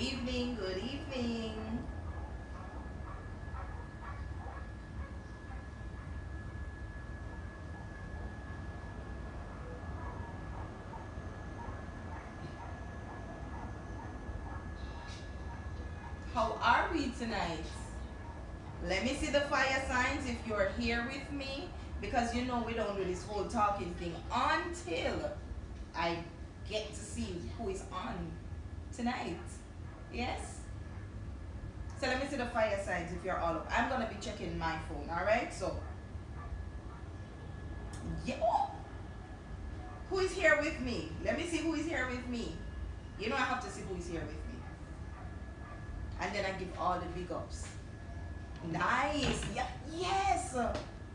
evening, good evening. How are we tonight? Let me see the fire signs if you're here with me, because you know we don't do this whole talking thing until I get to see who is on tonight. Yes? So let me see the fire signs if you're all up. I'm gonna be checking my phone, alright? So, yeah. Oh, who is here with me? Let me see who is here with me. You know I have to see who is here with me. And then I give all the big ups. Nice. Yeah. Yes.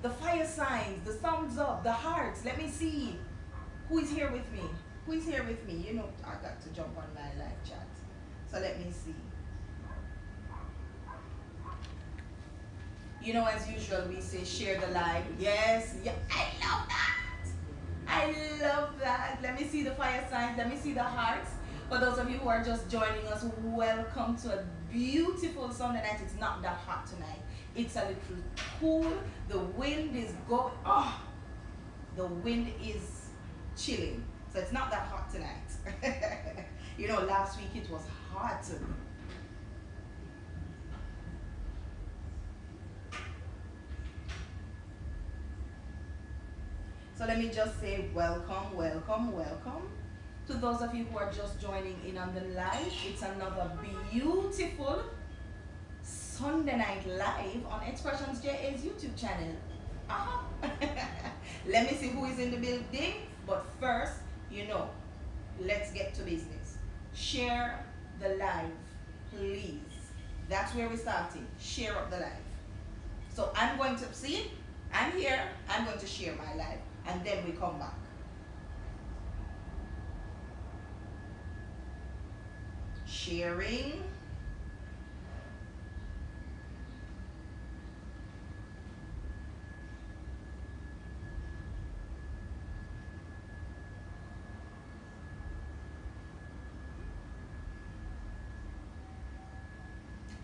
The fire signs, the thumbs up, the hearts. Let me see. Who is here with me? Who is here with me? You know, I got to jump on my live chat. So let me see. You know, as usual, we say share the live. Yes. Yeah. I love that. I love that. Let me see the fire signs. Let me see the hearts. For those of you who are just joining us, welcome to a beautiful Sunday night. It's not that hot tonight. It's a little cool. The wind is going. Oh, the wind is chilling. So it's not that hot tonight. You know, last week it was hot. So let me just say welcome, welcome, welcome. To those of you who are just joining in on the live, it's another beautiful Sunday night live on Expressions JA's YouTube channel. Uh-huh. Let me see who is in the building. But first, you know, let's get to business. Share the live, please. That's where we're starting. Share up the live. So I'm going to see, I'm here, I'm going to share my live, and then we come back. Sharing.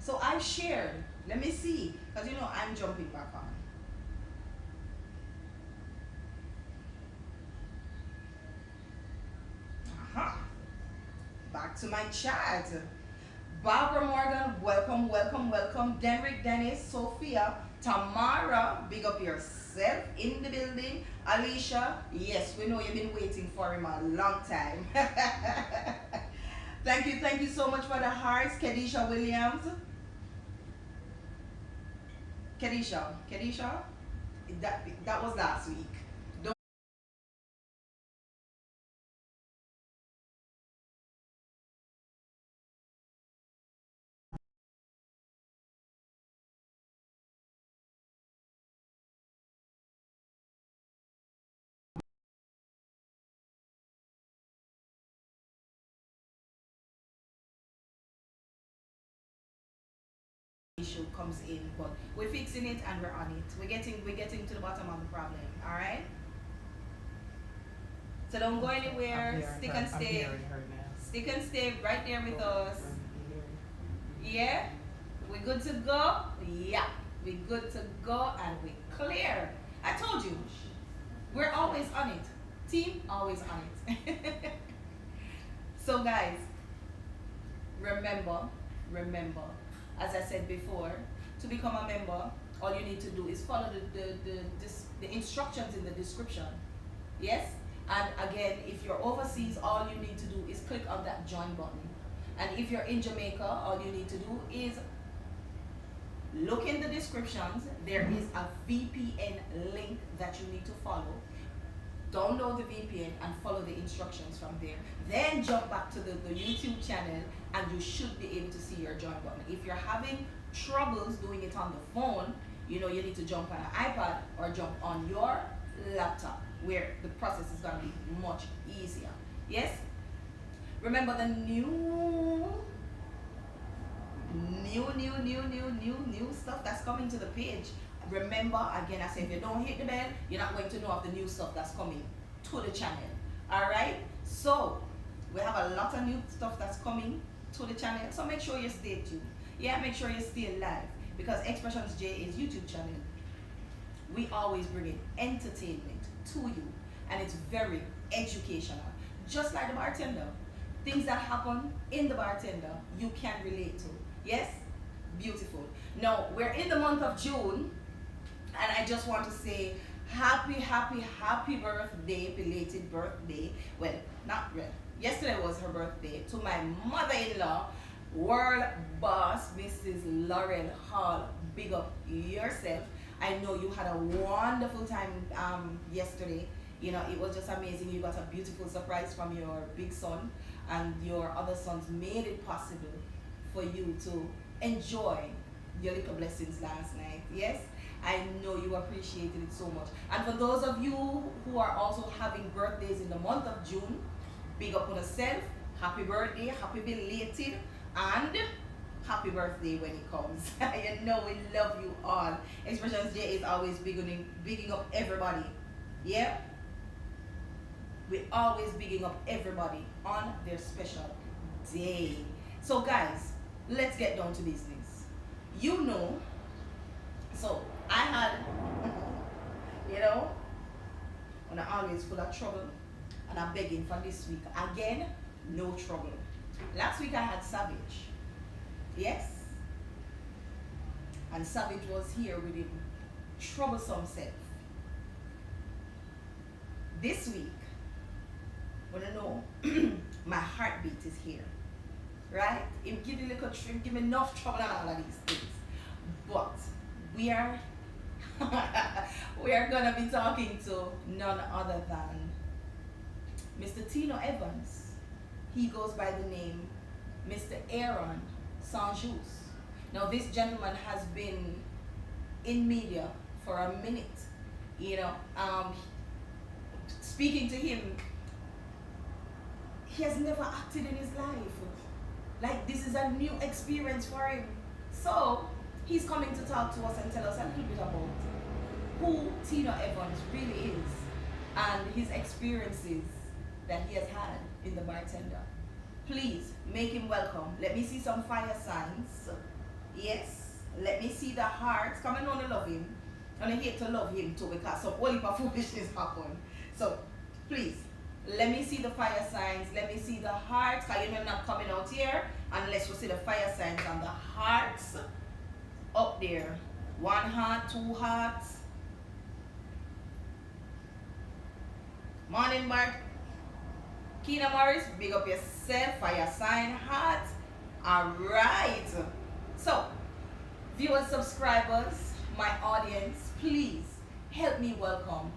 So I shared. Let me see, because you know I'm jumping back on. Uh-huh. Back to my chat. Barbara Morgan, welcome, welcome, welcome. Denrick Dennis, Sophia, Tamara, big up yourself in the building. Alicia, yes, we know you've been waiting for him a long time. Thank you so much for the hearts. Kedisha Williams. Kedisha, that was last week. Don't issue comes in, but we're fixing it and we're on it. We're getting to the bottom of the problem. All right. So don't go anywhere. Stick and stay. Stick and stay right there with us. Yeah. We good to go? Yeah. We good to go and we clear. I told you. We're always on it. Team always on it. So guys, remember, as I said before, to become a member, all you need to do is follow the instructions in the description. Yes? And again, if you're overseas, all you need to do is click on that join button. And if you're in Jamaica, all you need to do is look in the descriptions. There is a VPN link that you need to follow. Download the VPN and follow the instructions from there. Then jump back to the YouTube channel and you should be able to see your join button. If you're having troubles doing it on the phone, you know you need to jump on an iPad or jump on your laptop where the process is going to be much easier. Yes? Remember the new stuff that's coming to the page. Remember, again, I say if you don't hit the bell, you're not going to know of the new stuff that's coming to the channel. Alright? So, we have a lot of new stuff that's coming. to the channel. So make sure you stay tuned. Yeah, make sure you stay live because Expressions J is YouTube channel. We always bring in entertainment to you, and it's very educational. Just like the bartender, things that happen in the bartender, you can relate to. Yes, beautiful. Now we're in the month of June, and I just want to say happy, happy, happy birthday, belated birthday. Well, not real. Yesterday was her birthday to my mother-in-law, world boss, Mrs. Laurel Hall. Big up yourself. I know you had a wonderful time yesterday. You know, it was just amazing. You got a beautiful surprise from your big son, and your other sons made it possible for you to enjoy your little blessings last night. Yes, I know you appreciated it so much. And for those of you who are also having birthdays in the month of June, big up on yourself. Happy birthday, happy belated, and happy birthday when it comes. You know we love you all. Expressions J is always bigging up everybody. Yeah? We're always bigging up everybody on their special day. So guys, let's get down to business. You know, so I had, you know, when I'm always full of trouble, and I'm begging for this week. Again, no trouble. Last week I had Savage. Yes? And Savage was here with him troublesome self. This week, wanna know, my heartbeat is here. Right? It give you little give me enough trouble and all of these things. But we are we are gonna be talking to none other than Mr. Tino Evans. He goes by the name Mr. Aaron Saint-Just. Now this gentleman has been in media for a minute. You know, speaking to him, he has never acted in his life. Like, this is a new experience for him. So he's coming to talk to us and tell us a little bit about who Tino Evans really is and his experiences that he has had in the bartender. Please make him welcome. Let me see some fire signs. Yes, let me see the hearts. Come and want to love him. And I hate to love him too because some whole heap of foolishness happen. So please, let me see the fire signs. Let me see the hearts. Because you know I'm not coming out here unless you see the fire signs and the hearts up there. 1 heart, 2 hearts. Morning, Mark. Keena Morris, big up yourself, fire sign, heart. Alright. So, viewers, subscribers, my audience, please help me welcome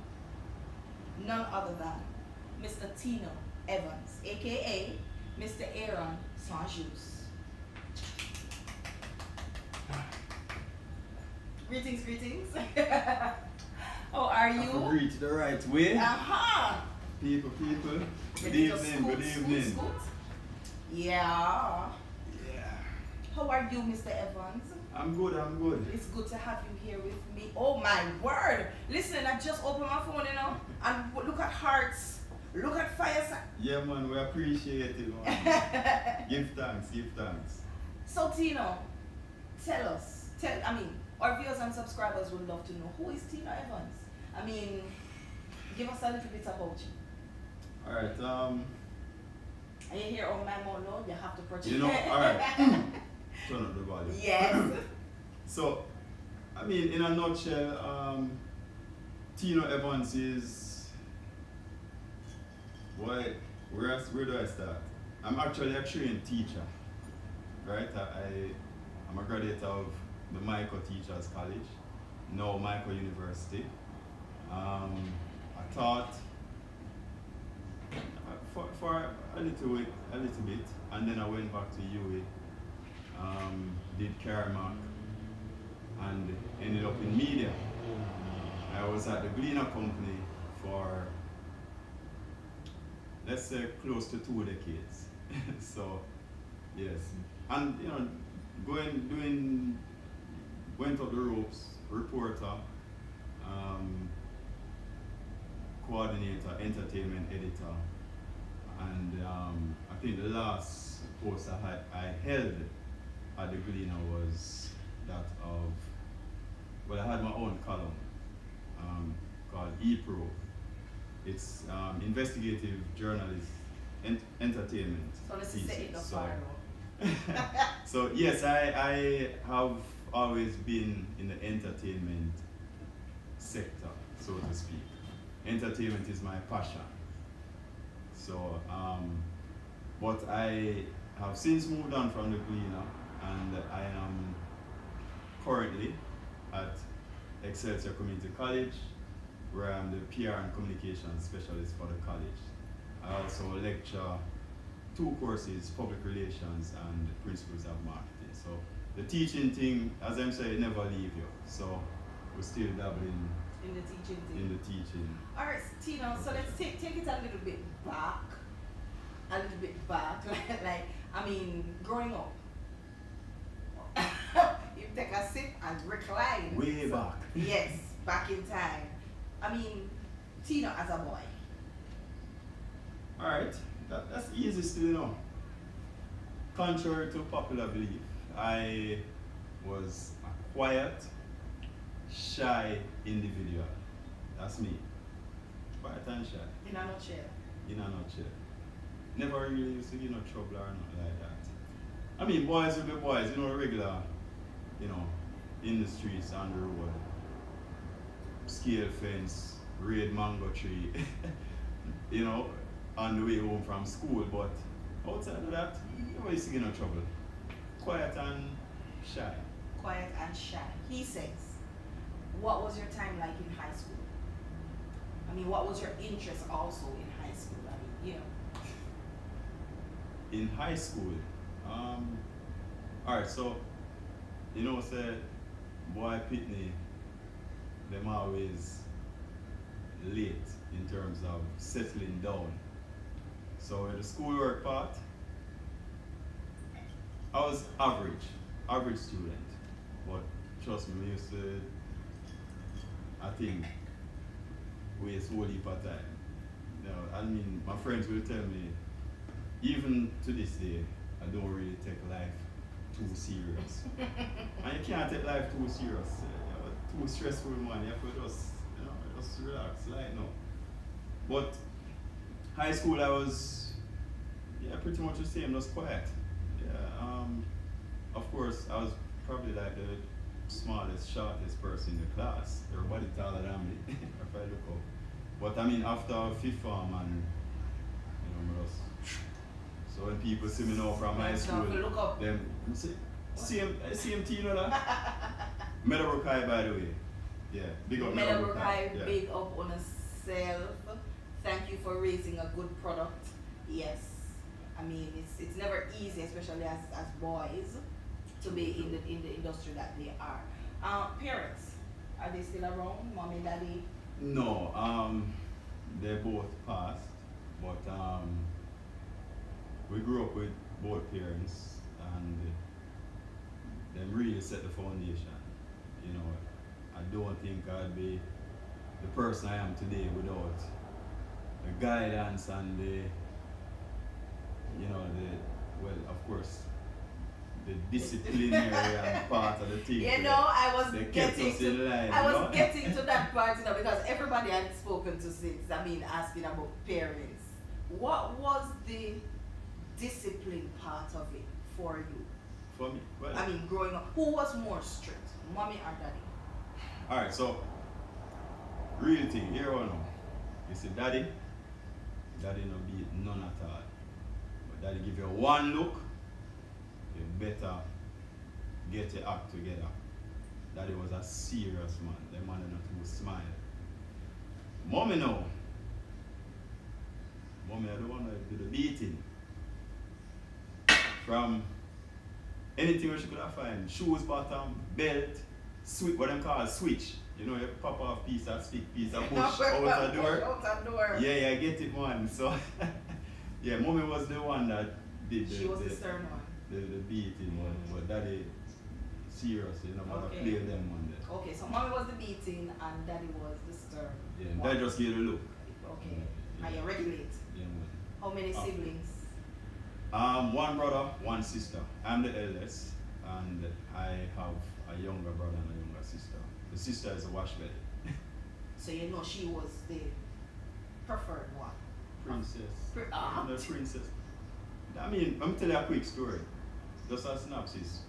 none other than Mr. Tino Evans, aka Mr. Aaron Saint-Just. Greetings, greetings. How are you? I greet the right way. People. Good evening. Scoot. Yeah. Yeah. How are you, Mr. Evans? I'm good. It's good to have you here with me. Oh my word! Listen, I just opened my phone, you know, and look at hearts, look at fire sign. Yeah, man, we appreciate it, man. Give thanks. So, Tino, our viewers and subscribers would love to know, who is Tino Evans? I mean, give us a little bit about you. Alright, Are you here on my monologue? You have to purchase. you know, alright. Turn up the volume. Yes. So, I mean, in a nutshell, Tino Evans is, where do I start? I'm actually a trained teacher, right? I'm a graduate of the Michael Teachers College, now Michael University. I taught for a little bit, and then I went back to UA, did Caramark, and ended up in media. I was at the Gleaner Company for, let's say, close to 2 decades. So, yes, and you know, went up the ropes, reporter, coordinator, entertainment editor, And I think the last post I held at the Gleaner was that of, well, I had my own column called E-Pro. It's investigative journalist entertainment. So let's say it so, far. so yes, I have always been in the entertainment sector, so to speak. Entertainment is my passion. So, but I have since moved on from the Gleaner, and I am currently at Excelsior Community College, where I'm the PR and communications specialist for the college. I also lecture 2 courses, public relations and principles of marketing. So the teaching thing, as I'm saying, never leave you. So we're still dabbling In the teaching thing. in the teaching. All right, Tino, so let's take it a little bit back. like, I mean, growing up. You take a sip and recline. Way So, back. Yes, back in time. I mean, Tino as a boy. Alright, that's easy still, you know. Contrary to popular belief, I was a quiet, shy individual. That's me. Quiet and shy. In a nutshell. In a nutshell. Never really used to get no trouble or nothing like that. I mean, boys will be boys, you know, regular, you know, in the streets, on the road, scale fence, raid mango tree, you know, on the way home from school. But outside of that, you never used to get no trouble. Quiet and shy. Quiet and shy. He says, what was your time like in high school? I mean, what was your interest also in high school? I mean, you know. In high school, alright, so, you know, say, boy Pitney, them always late in terms of settling down. So in the schoolwork part, I was average student. But trust me, we used to, I think, waste whole heap of time. You know, I mean, my friends will tell me, even to this day, I don't really take life too serious. And you can't take life too serious. You know, too stressful, man. You have to just, you know, just relax, lighten up. But high school, I was, yeah, pretty much the same, just quiet. Yeah, of course, I was probably like the smallest, shortest person in the class. Everybody taller than me, if I look up. But I mean, after fifth form and, you know, so when people see me now from high school, Look up. them same Tino that? Meadowbrook High, by the way. Yeah, big up Meadowbrook High, Yeah. big up on yourself. Thank you for raising a good product. Yes. I mean, it's never easy, especially as boys, to be in the industry that they are. Parents, are they still around? Mommy, daddy? No, they both passed, but we grew up with both parents, and they really set the foundation. You know, I don't think I'd be the person I am today without the guidance and the, you know, well, of course, the disciplinary part of the thing. You know, I was they kept getting us in line, I you was know? getting to that part, you know, because everybody I'd spoken to since, I mean, asking about parents. What was the discipline part of it for you? For me, well, I mean, growing up, who was more strict, mommy or daddy? alright, so real thing, here or no. You see daddy no beat none at all. But daddy give you one look, you better get your act together. Daddy was a serious man. The man did not too smile. Mommy no. Mommy I don't want to do the beating. From anything where she could have find, shoes bottom, belt, switch, what them call switch. You know, you pop off piece of stick, piece of push out the door. Out the door. Yeah, I get it, man. So, yeah, mommy was the one that did She was the stern one. the beating, but daddy, seriously, you know, Okay. play them one day. Okay, so mommy was the beating and daddy was the stern. Yeah, one. that just gave a look. Okay, Yeah. and you regulate. Yeah, man. How many Oh. siblings? One brother, one sister. I'm the eldest, and I have a younger brother and a younger sister. The sister is a wash belly. So you know she was the preferred one. Princess. Ah. The princess. I mean, let me tell you a quick story. Just a synopsis.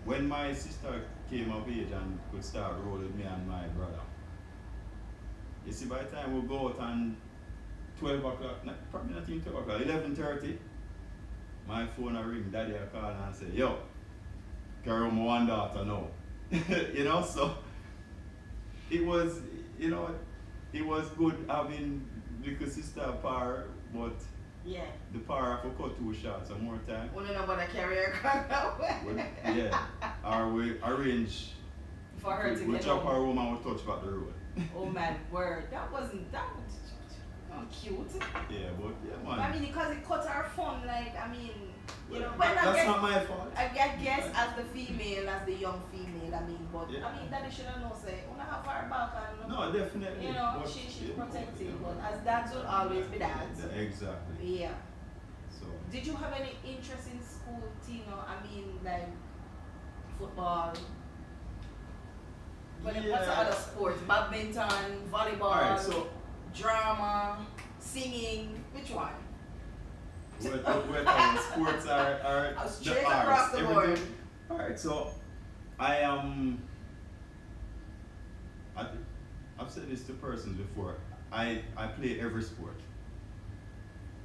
When my sister came of age and could start rolling with me and my brother, you see, by the time we go out and 12 o'clock, probably not even 12 o'clock, 11:30, my phone a ring, daddy a call and say, yo, carry my one daughter now. You know, so it was, you know, it was good having little sister power, but Yeah. the power of a cut too short some more time. We don't know about a carrier car now. Yeah. Or we arrange For her to we get drop home. her home and we touch back the road. Oh my word, that was cute. Yeah, but yeah, man. I mean, because it cut our fun, like, I mean, you know, Well, I that's guess, not my fault. I guess as the female, as the young female, I mean, but Yeah. I mean, daddy should have known, say, when I have her back and, No, definitely. you know, but she's yeah, protected, yeah, but as dads will always be dads. Exactly. Yeah. So Did you have any interest in school, Tino? I mean, like, football? What's the Yeah. other sports? Badminton, volleyball, alright, so drama, singing, which one? we're talking sports are Straight the across arts, the everything. board. Alright, so I am I've said this to persons before. I play every sport.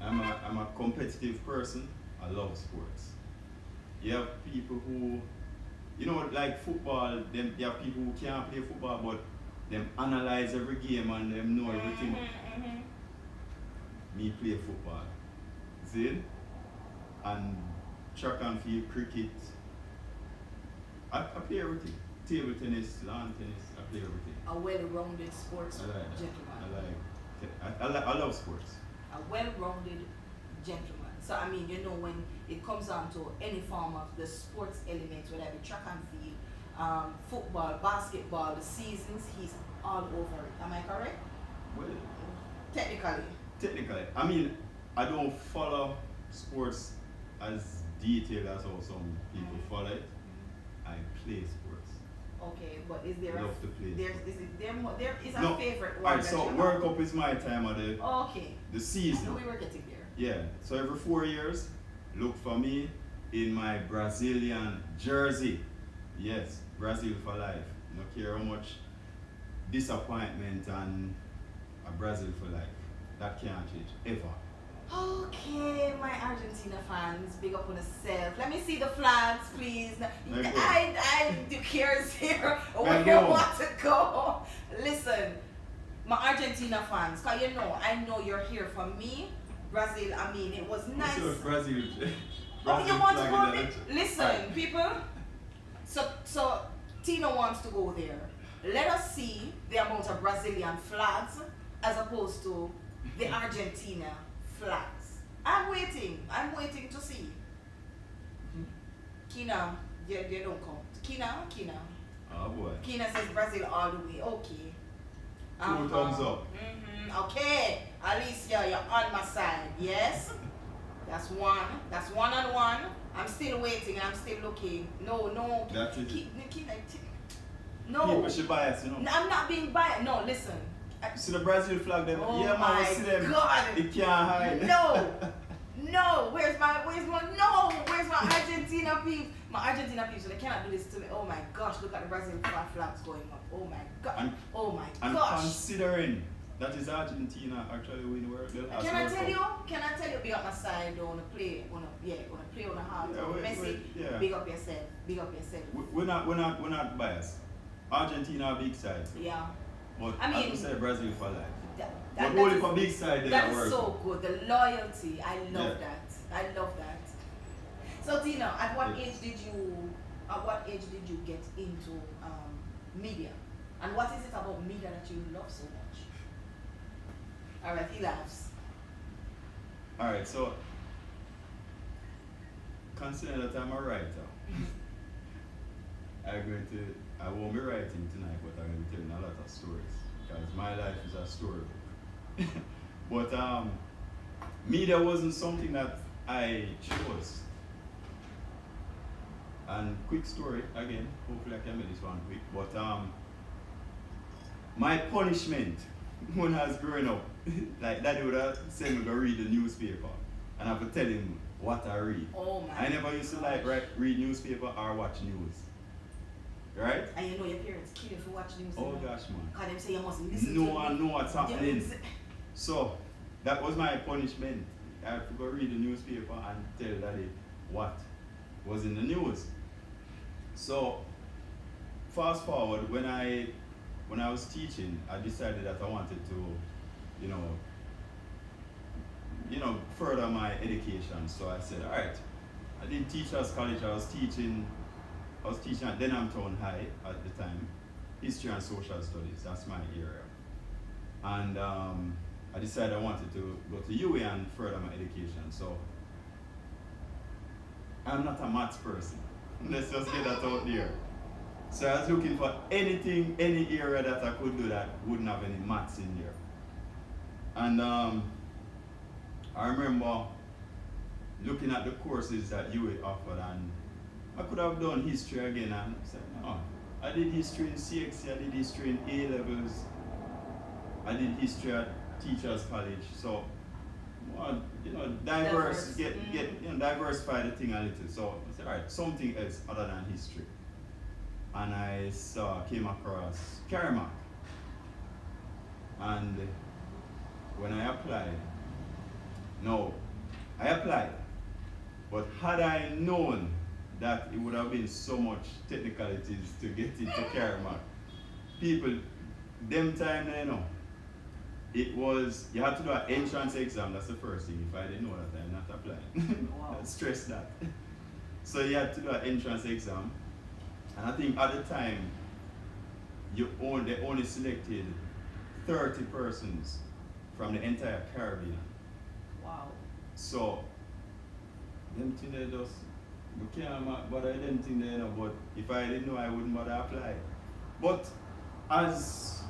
I'm a competitive person. I love sports. You have people who, you know, like football, them you have people who can't play football but them analyze every game and them know everything. Me play football. See? And track and field, cricket. I play everything. Table tennis, lawn tennis, I play everything. A well-rounded sports I like that. gentleman. I love sports. A well-rounded gentleman. So I mean, you know, when it comes down to any form of the sports elements, whether it be track and field, football, basketball, the seasons, he's all over it. Am I correct? Well, Technically. I mean, I don't follow sports as detailed as how some people follow it. I play sports. Okay, but is there Love to play. there is a No. favorite one? Alright, that so you World Cup is my time of the Okay. season. We were getting there. Yeah, so every 4 years, look for me in my Brazilian jersey. Yes, Brazil for life. No care how much disappointment and a Brazil for life. That can't change, ever. Okay, my Argentina fans, big up on yourself. Let me see the flags, please. My God. I do cares here. Where My you God. want to go? Listen, my Argentina fans, cause you know, I know you're here for me. Brazil, I mean, it was nice. So Brazil, Oh, you want to flag go in there? that- Listen, Alright. people. So Tino wants to go there. Let us see the amount of Brazilian flags as opposed to the Argentina flags. I'm waiting to see. Kina, you don't come. Kina. Oh boy. Kina says Brazil all the way. Okay. Two thumbs up. Okay. Alicia, you're on my side. Yes? That's one. That's 1-on-1. I'm still waiting. I'm still looking. No. That is it. No. People should bias, you know. I'm not being biased. No, listen. See the Brazil flag them? Oh Yeah, man, my we see them. God. It can't hide. No. Where's my Argentina peeps? My Argentina peeps, so they cannot do this to me. Oh my gosh, look at the Brazilian flags going up. Oh my god. And Gosh. considering that is Argentina actually win world. Can I tell you, big up my side, wanna play on a hard. Yeah, Messi, yeah. big up yourself. We're not biased. Argentina big side. Yeah. But I mean, as we say Brazil for life. That But only is- for big side they That are is working. so good. The loyalty, I love Yeah. that. So Tina, at what Yeah. age did you get into media? And what is it about media that you love so much? Alright, he laughs. Alright, so considering that I'm a writer, I won't be writing tonight, but I'm going to be telling a lot of stories because my life is a story. But media wasn't something that I chose. And quick story again, hopefully I can make this one quick, but my punishment when I was growing up, like daddy would have said me go read the newspaper and I would tell him what I read. Oh my I never used to like read newspaper or watch news. Right? And you know your parents kill you for watching news. Oh gosh, man. Because them say you must listen No to one know what's happening. So that was my punishment. I had to go read the newspaper and tell daddy what was in the news. So fast forward, when I was teaching, I decided that I wanted to, further my education. So I said, all right, I did teachers college. I was teaching at Denhamtown High at the time, history and social studies. That's my area. And I decided I wanted to go to UA and further my education. So I'm not a maths person. Let's just get that out there. So I was looking for anything, any area that I could do that wouldn't have any maths in there. And I remember looking at the courses that UA offered, and I could have done history again, and I said, no, I did history in CXC, I did history in A levels, I did history at Teachers College. So, diversify the thing a little. So I said, all right, something else other than history. And I came across Karamak. And when I applied, but had I known that it would have been so much technicalities to get into Karamak, people, them time, it was, you had to do an entrance exam, that's the first thing. If I didn't know that, I'm not applying. Wow. I'd stress that. So you had to do an entrance exam. And I think at the time, they only selected 30 persons from the entire Caribbean. Wow. So, them things they just, we can't bother them things there, but if I didn't know, I wouldn't bother apply. But as,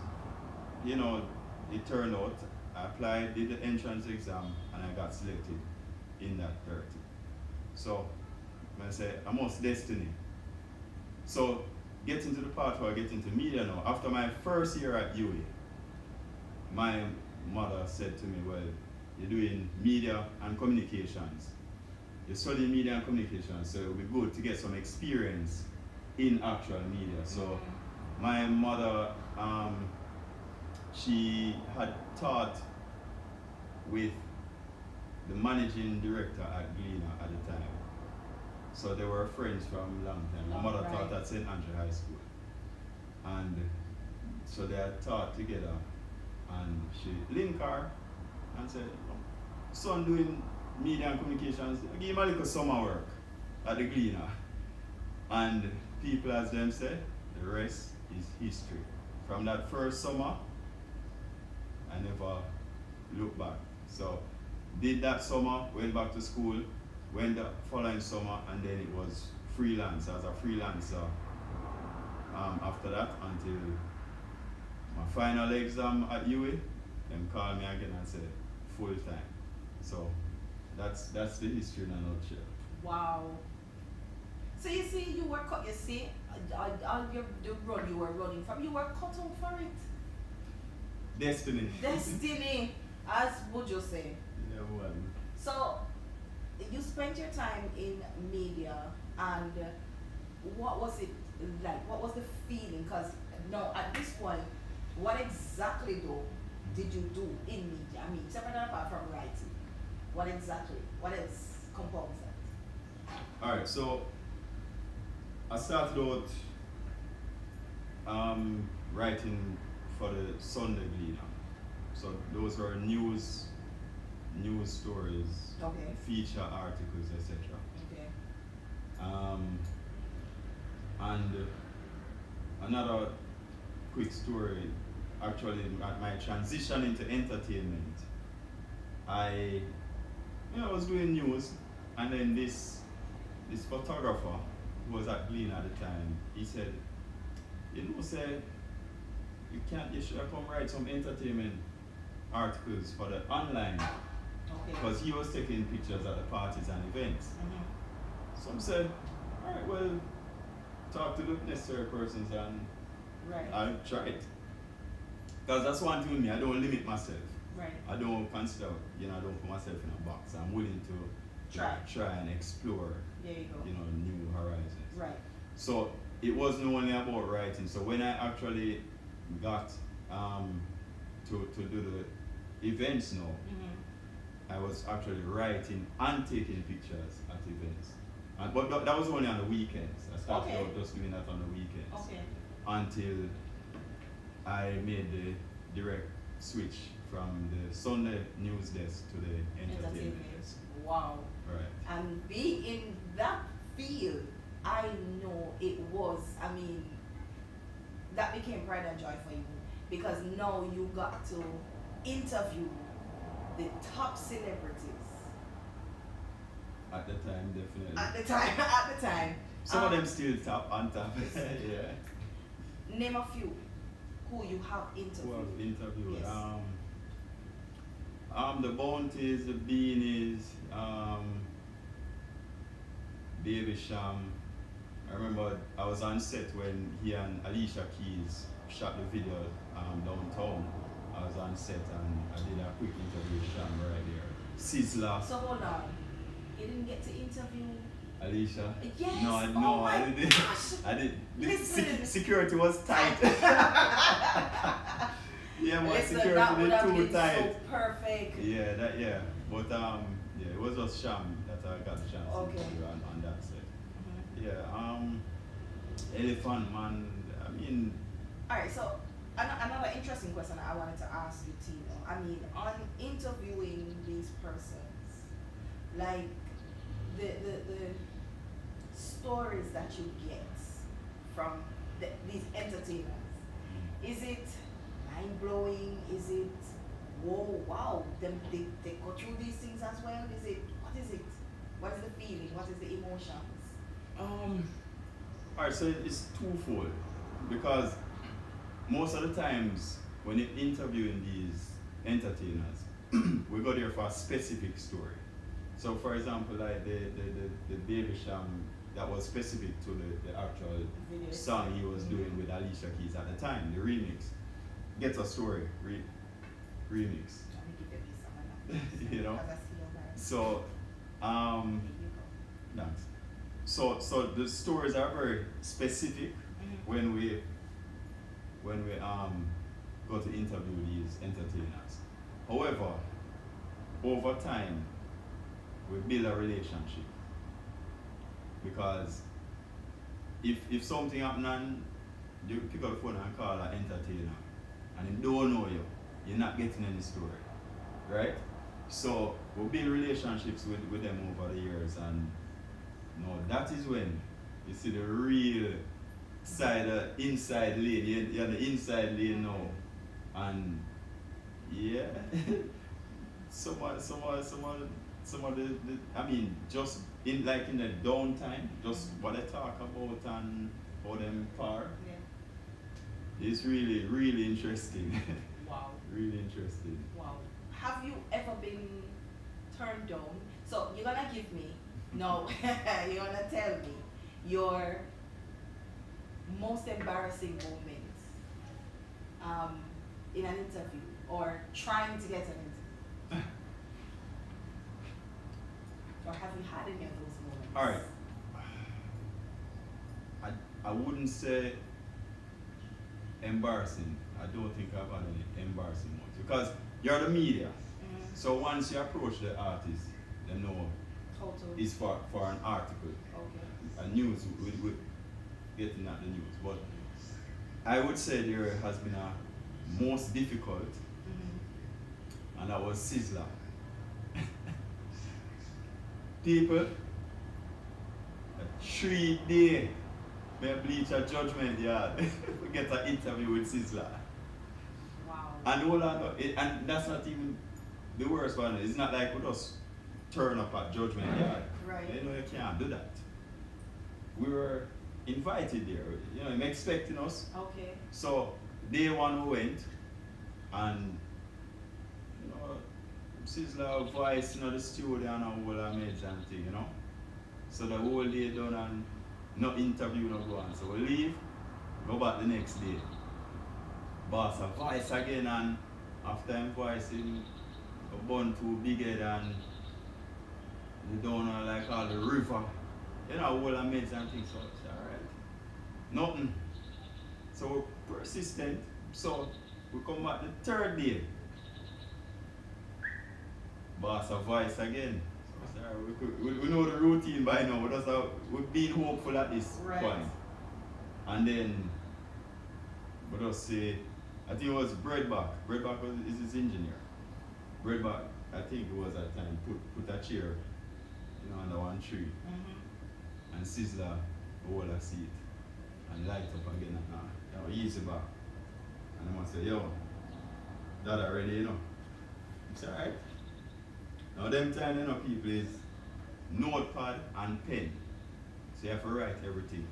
it turned out, I applied, did the entrance exam, and I got selected in that 30. So, I say, almost destiny. So, getting to the part where I get into media now, after my first year at UA, my mother said to me, well, you're doing media and communications. You're studying media and communications, so it would be good to get some experience in actual media. So, my mother, she had taught with the managing director at Gleaner at the time. So they were friends from a long time. My mother taught at St. Andrew High School. And so they had taught together. And she linked her and said, son doing media and communications, give him a little summer work at the Gleaner. And people, as them say, the rest is history. From that first summer, I never looked back. So did that summer, went back to school, went the following summer, and then it was freelance as a freelancer after that until my final exam at UA. Them called me again and said full time. So that's the history in a nutshell. Wow. So you see, you were cut. You see, all the run you were running from, you were cut out for it. Destiny. Destiny, as would you say? Yeah, well. So you spent your time in media, and what was it like? What was the feeling? Because now at this point, what exactly though did you do in media? I mean, separate and apart from writing, what else compounds that? All right, so I started out writing for the Sunday Gleaner. So those were news stories, Okay. feature articles, etc. Okay. And another quick story, actually, at my transition into entertainment, I was doing news, and then this photographer who was at Gleaner at the time, he said, say, you should come write some entertainment articles for the online Okay. because he was taking pictures at the parties and events. Mm-hmm. Some said, all right, well, talk to the necessary persons and Right. I'll try it. Because that's one thing with me, I don't limit myself. Right. I don't consider, I don't put myself in a box. I'm willing to try and explore, There you go. new horizons. Right. So it wasn't only about writing. So when I actually got to do the events now, Mm-hmm. I was actually writing and taking pictures at events. But that was only on the weekends. I started Okay. out just doing that on the weekends. Okay. Until I made the direct switch from the Sunday news desk to the entertainment desk. Wow. Right. And being in that field, I know it was, that became pride and joy for you because now you got to interview the top celebrities. At the time, definitely. At the time. Some of them still top on top. Yeah. Name a few who you have interviewed. Who I've interviewed. Yes. The Bounties, the Beanies, Baby Sham. I remember I was on set when he and Alicia Keys shot the video downtown. I was on set and I did a quick interview with Sham right there. Sizzler. So hold on. You didn't get to interview Alicia? Yes. No, Oh my I didn't. gosh. I did. Listen. Security was tight. Yeah, my Listen, security that would have too been tight. so perfect. Yeah, but it was just Sham that I got the chance Okay. to do on that set. Mhm. Yeah, Elephant Man. Alright, so another interesting question I wanted to ask you, Tino. On interviewing these persons, like the stories that you get from these entertainers, is it mind blowing? Is it whoa, wow, they go through these things as well? What is it? What is the feeling? What is the emotions? Alright, so it's twofold because most of the times when you're interviewing these entertainers, we go there for a specific story. So for example, like the Baby Sham, that was specific to the actual Video. song he was doing with Alicia Keys at the time, the remix. Gets a story, remix. Let me give you some of that. You know? Because I see your guys. So, Here you go. thanks. So the stories are very specific Mhm. when we go to interview these entertainers. However, over time, we build a relationship because if something happen and you pick up the phone and call an entertainer and he don't know you, you're not getting any story, right? So we build relationships with them over the years, and that is when you see the real side, inside lane. You're the inside lane now, and yeah, some of the just in the downtime, just what they talk about and how them par. Yeah. It's really, really interesting. Wow. Really interesting. Wow. Have you ever been turned down? So you're gonna give me, no, you're gonna tell me your most embarrassing moments in an interview or trying to get an interview. Or have you had any of those moments? All right. I wouldn't say embarrassing. I don't think I've had any embarrassing moments because you're the media. Mhm. So once you approach the artist, they know Totally. it's for an article, Okay. a news, with getting at the news. But I would say there has been a most difficult, Mhm. and that was Sizzler. People, a 3 day, may bleach a judgment yard. We get an interview with Sizzler. Wow. And hold on, and that's not even the worst one. It's not like we just turn up at judgment yard. Right. You can't do that. We were invited there. I'm expecting us. Okay. So day one we went, and Sizzler voice in the studio and a whole of meds and thing, you know. So the whole day done and no interview, no go on. So we leave, go back the next day. Boss a voice again and after him voicing a bun too big head and they don't know like all the river. You know, whole of meds and things. So it's alright. Nothing. So we're persistent. So we come back the third day. Boss a voice again. So we know the routine by now. We've been hopeful at this point. And then we just say, I think it was Breadback. Breadback is his engineer. Breadback, I think it was at the time, put a chair, you know, under one tree. Mm-hmm. And Sizzler hold a seat and light up again and easy back. And I must say, yo, that already, you know. It's alright. Now them time, you know, people is notepad and pen. So you have to write everything.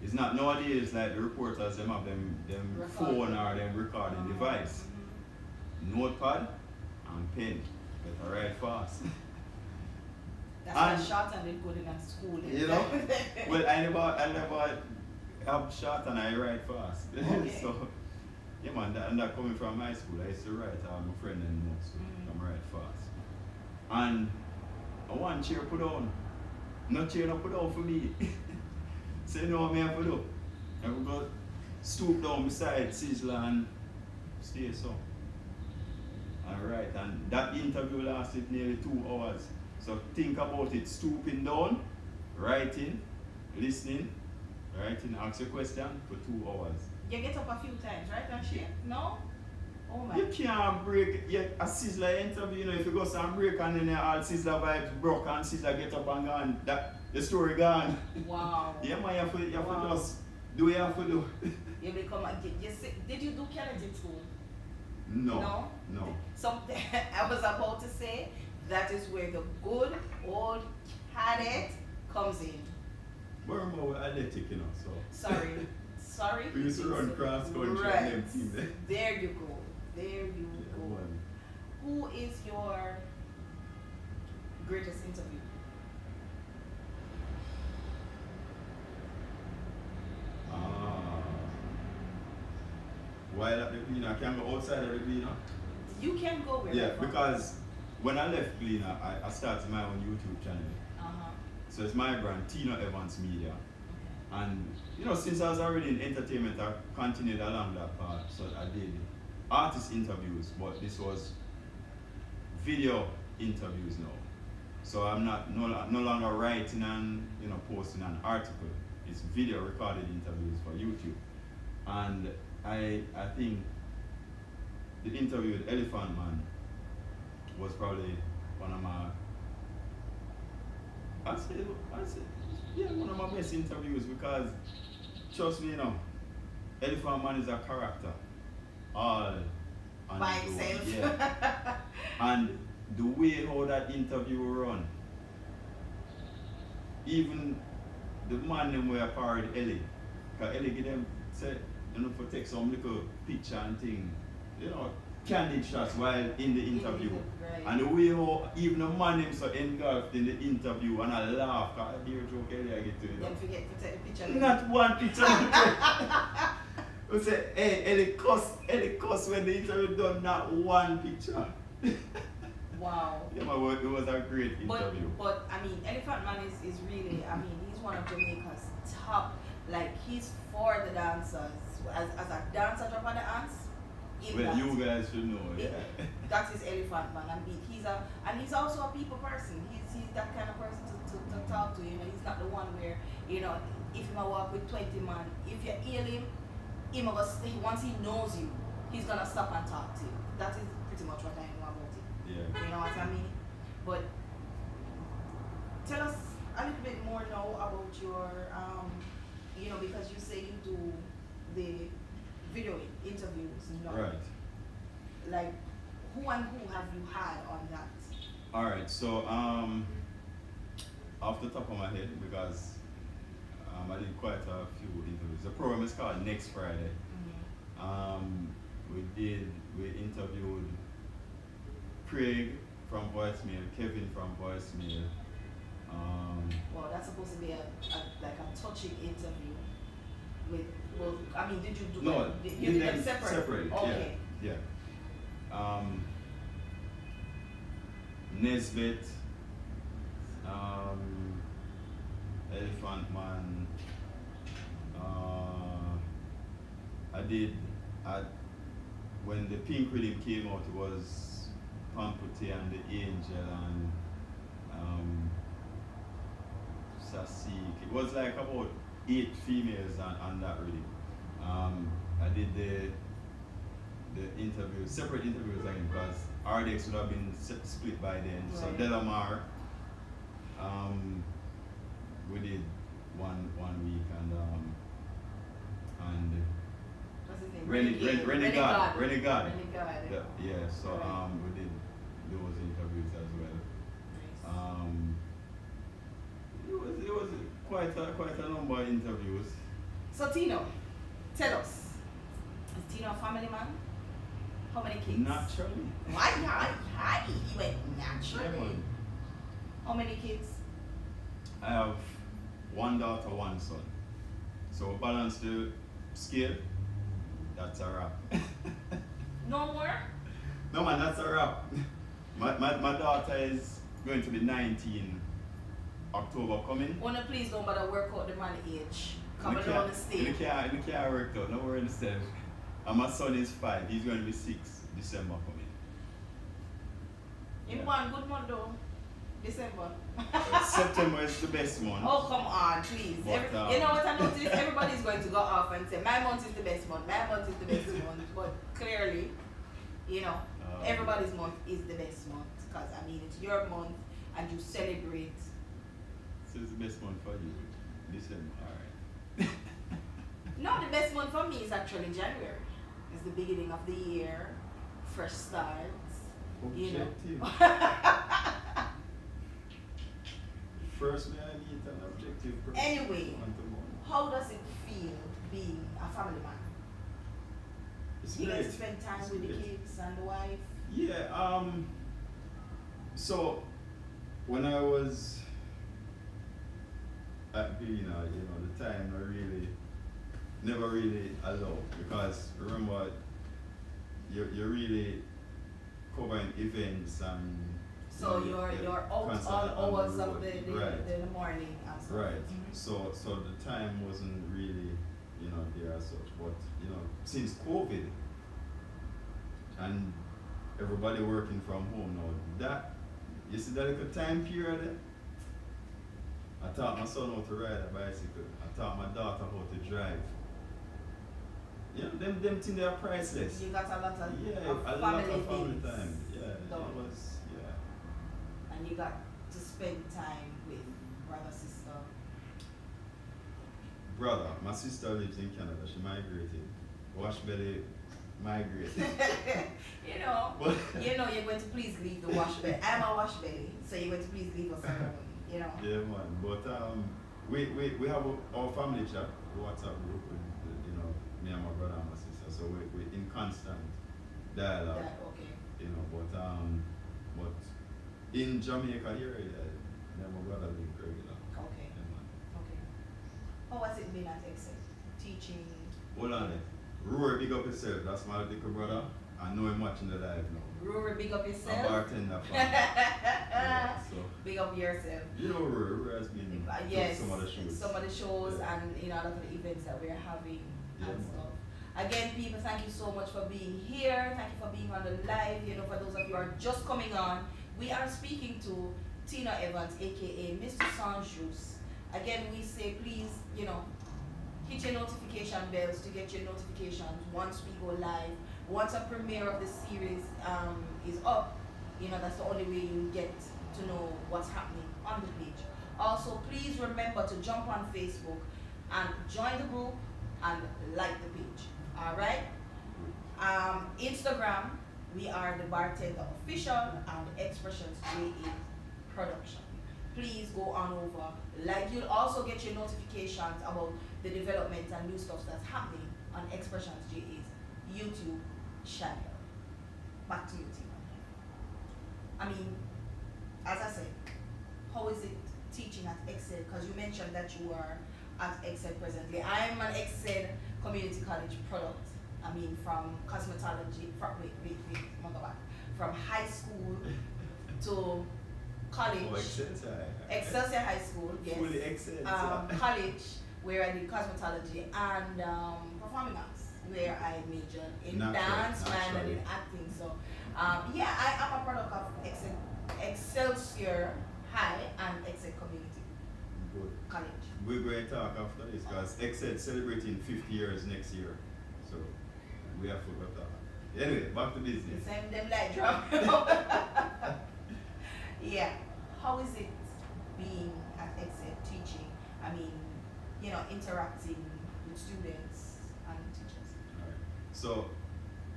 It's not nowadays like the reporters them have them phone or them recording device. Mm-hmm. Notepad and pen. Better write fast. That's why shorthand is good in a school. You know? Well, I never have shorthand, I write fast. Okay. So yeah man, that coming from high school, I used to write my friend and notes, so I write fast. And I want chair put on. No chair no put on for me. So you know what I have to do? I will go stoop down beside Sizzler and stay so. Alright, and that interview lasted nearly 2 hours. So think about it, stooping down, writing, listening, writing, ask a question for 2 hours. You get up a few times, right, and shit? No? Oh my. You can't break a Sizzler interview, you know, if you go some break and then all Sizzler vibes broke and Sizzler get up and gone, the story gone. Wow. Yeah man, you have to just do what you have to do. You become did you do Kennedy school? No. Something I was about to say, that is where the good old cadet comes in. We're more athletic, you know, so. Sorry. We used to run cross country right. and them team there. There you go. Go. Well. Who is your greatest interview? While at the cleaner, I can't go outside of the cleaner. You can go where. Yeah, because when I left cleaner, I started my own YouTube channel. So it's my brand, Tino Evans Media. Okay. And you know, since I was already in entertainment, I continued along that path. So I did artist interviews, but this was video interviews now. So I'm no longer writing and posting an article. It's video recorded interviews for YouTube. And I think the interview with Elephant Man was probably one of my one of my best interviews, because trust me, Elephant Man is a character all on by himself. Yeah. And the way how that interview run, even the man them were parried Ellie, because Ellie give them say, for take some little picture and thing, candid shots while in the interview. Right. And the way how even the man him so engulfed in the interview, and I laugh, because I dear joke Ellie I get to it. Don't forget to take the picture. Not one picture. We say, hey, Ellie cuss when the interview done, not one picture. Wow. Yeah, but it was a great interview. But I mean, Elephant Man is really, he's one of Jamaica's top, like he's for the dancers. As a dancer drop on the ants. Well, you guys should know, yeah. That is Elephant Man, and he's also a people person. He's that kind of person to talk to. He's not the one where, if you walk with 20 man, if you hail him, once he knows you, he's gonna stop and talk to you. That is pretty much what I know about it. Yeah. You know what I mean? But tell us a little bit more now about your, because you say you do the video interviews, Right. Like, who and who have you had on that? Alright, so off the top of my head, because I did quite a few interviews. The program is called Next Friday. Mm-hmm. We interviewed Craig from voicemail, Kevin from voicemail. Well, that's supposed to be like a touching interview with. Well, I mean, did you do No, them? You did them separate. Okay. Yeah. Nesbit, Elephant Man. I did when the Pink Rhythm came out. It was Pampute and the Angel and Sasik. It was like about 8 females on that rhythm. I did the interviews, separate interviews again, because RDX would have been split by then. Right. So Delamar, we did one week and What's his name? Renegade. Yeah, so Right. we did those interviews as well. Nice. It was quite a number of interviews. So Tino, tell us, is Tino a family man? How many kids? Naturally. Hi. You went naturally. Yeah, man. How many kids? I have 1 daughter, 1 son. So balance the scale, that's a wrap. No more? No man, that's a wrap. My daughter is going to be 19 October coming. Wanna please don't bother work out the man age. Come We on the stage. can't work out, no worry yourself. And my son is 5, he's going to be 6 December coming. In Yeah. one good month though. December. September is the best month. Oh come on, please. But, you know what I noticed? Everybody's going to go off and say my month is the best month, my month is the best month. But clearly, you know, everybody's month is the best month. Because I mean it's your month and you celebrate. So it's the best month for you, December, alright. No, the best month for me is actually January. It's the beginning of the year, fresh starts. You know. Objective. First, may I need an objective. Anyway, month to month. how does it feel being a family man? It's You great. get to spend time It's with the great. kids and the wife. Yeah, so when I was at Bina, the time never really allowed, because remember, you're really covering events and So you're out all constantly on hours the of road. the Right. morning and stuff. Right. Mhm. So the time wasn't really, there as such. But since COVID and everybody working from home now, you see that little time period there? I taught my son how to ride a bicycle. I taught my daughter how to drive. Them things they are priceless. You got a lot of A lot family of family things time. Yeah, done. it was. Yeah. and you got to spend time with brother, sister. Brother, my sister lives in Canada. She migrated. Wash belly migrated. You know, But you're going to please leave the wash belly. I'm a wash belly, so you're going to please leave us alone. You know. yeah, man. But we have our family chat, WhatsApp group with me and my brother and my sister. So we're in constant dialogue. Okay. But in Jamaica here, me and my brother live regular. Okay. Yeah, man. Okay. How has it been at Exit? Teaching. Hold on there. Rory, big up yourself. That's my little brother. I know him watching the live now. Rory, big up A yourself. bartender fan. Yeah, so Big up yourself. Rory has been Yes, to some of the shows. some of the shows Yeah. and a lot of the events that we're having Yeah, and man. stuff. Again, people, thank you so much for being here. Thank you for being on the live. For those of you who are just coming on, we are speaking to Tino Evans, aka Mr. Sanjus. Again, we say please, hit your notification bells to get your notifications once we go live. Once a premiere of the series is up, that's the only way you get to know what's happening on the page. Also, please remember to jump on Facebook and join the group and like the page. All right. Instagram, we are the Bartender Official and Expressions JA Production. Please go on over. You'll also get your notifications about the development and new stuff that's happening on Expressions JA's YouTube channel. Back to you, Tina. I mean, as I said, how is it teaching at Excel? Because you mentioned that you are at Excel presently. I'm an Excel Community College product. I mean, from cosmetology, from high school to college. Oh, Excelsior. Excelsior High School, yes. Fully Excelsior. College, where I did cosmetology, and performing arts, where I majored in dance and I did acting. So, yeah, I am a product of Excelsior High and Excel Community Good. College. We're going to talk after this because Excel celebrating 50 years next year. So we have to talk. Anyway, back to business. Send them like drum. Yeah. How is it being at Excel teaching? I mean, interacting with students and teachers. Alright. So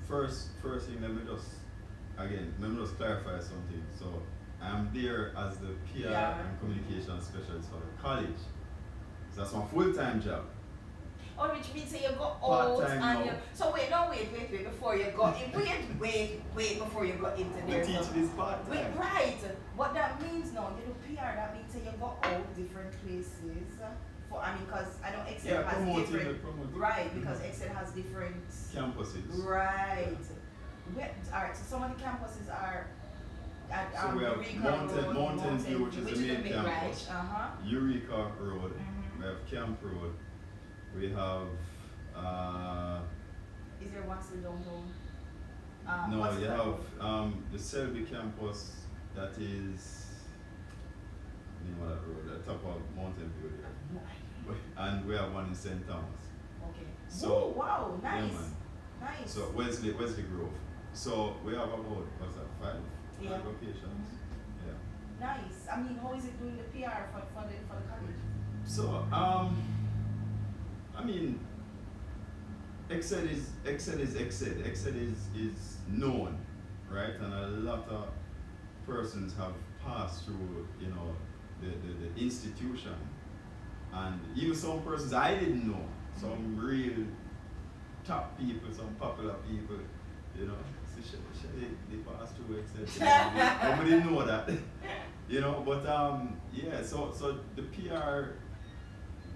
first thing, let me just clarify something. So I'm there as the PR and communication specialist for the college. So that's my full-time job. Oh, which means that you go out Part-time and now. so wait before you go in. Wait before you go into We there. teach So- this part-time. Wait, right. What that means now, you do PR, that means that you go out different places. Because I know Excel has promoting different. it, promoting. Right, because Excel has different. Campuses. Right. Alright, so some of the campuses are at So we have Eureka Mountain View, which is the main big campus. branch. Uh-huh. Eureka Road. Mhm. We have Camp Road. We have Is there one still downtown? no, what's you that have road? the Selby campus that is name of that road, at top of Mountain View there. No idea. And we have one in St. Thomas. Okay. So Oh, wow, yeah, nice. man. Nice. So Wesley Grove. So we have about five Yeah. locations. Yeah. Nice. I mean, how is it doing the PR for the college? So I mean, Excel is Excel. Excel is known, right? And a lot of persons have passed through, the institution, and even some persons I didn't know, some real top people, some popular people, so they passed through Excel. Nobody didn't know that, But yeah, so the PR.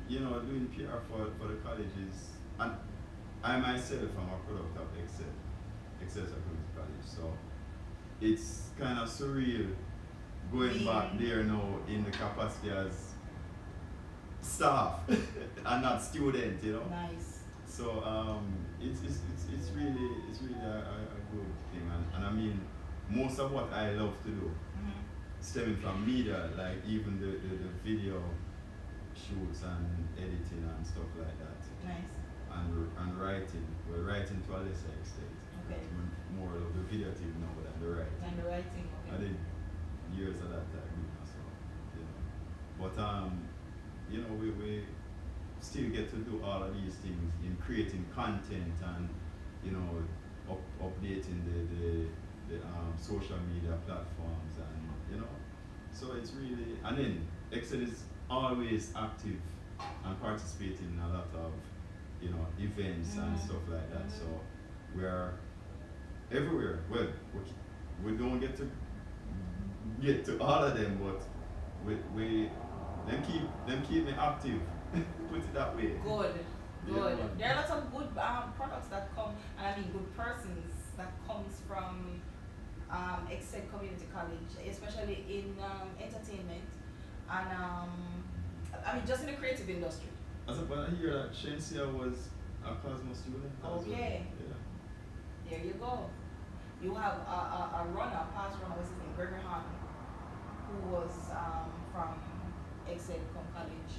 Doing PR for the colleges, and I myself am a product of Excelsior Community College, so it's kind of surreal going back there now in the capacity as staff and not student, Nice. So it's really a good thing, and I mean most of what I love to do Mm-hmm. stemming from media, like even the video shoots and editing and stuff like that, Nice. and writing. We're writing to a lesser extent. Okay. More of the video team now than the writing. And the writing, I okay. did years of that time, so But we still get to do all of these things in creating content and updating the social media platforms, and so it's really, and then Excel is always active and participating in a lot of events and stuff like that. So we're everywhere. Well, we don't get to all of them, but we them keep me active. Put it that way. Good. Yeah, man. There are lots of good products that come, and I mean good persons that comes from Excel Community College, especially in entertainment and I mean just in the creative industry. When I hear that Shensia was a Cosmo student. as well. Okay. Yeah. There you go. You have a past runner, what's his name, Gregory Harvey, who was from Excel College,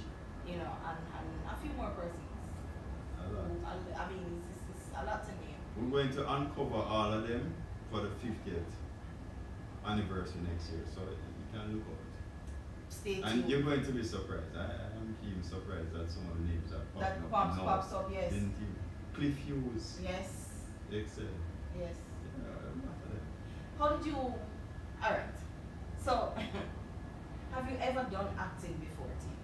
and a few more persons. A lot. I mean, it's a lot to name. We're going to uncover all of them for the 50th anniversary next year, so you can look out. Stay tuned. And you're going to be surprised. I'm even surprised at some of the names that That pops pops up, yes. Didn't you? Cliff Hughes, Yes. Excel. Yes. Yeah, enough of them. How did you? All right. So, have you ever done acting before, Tino?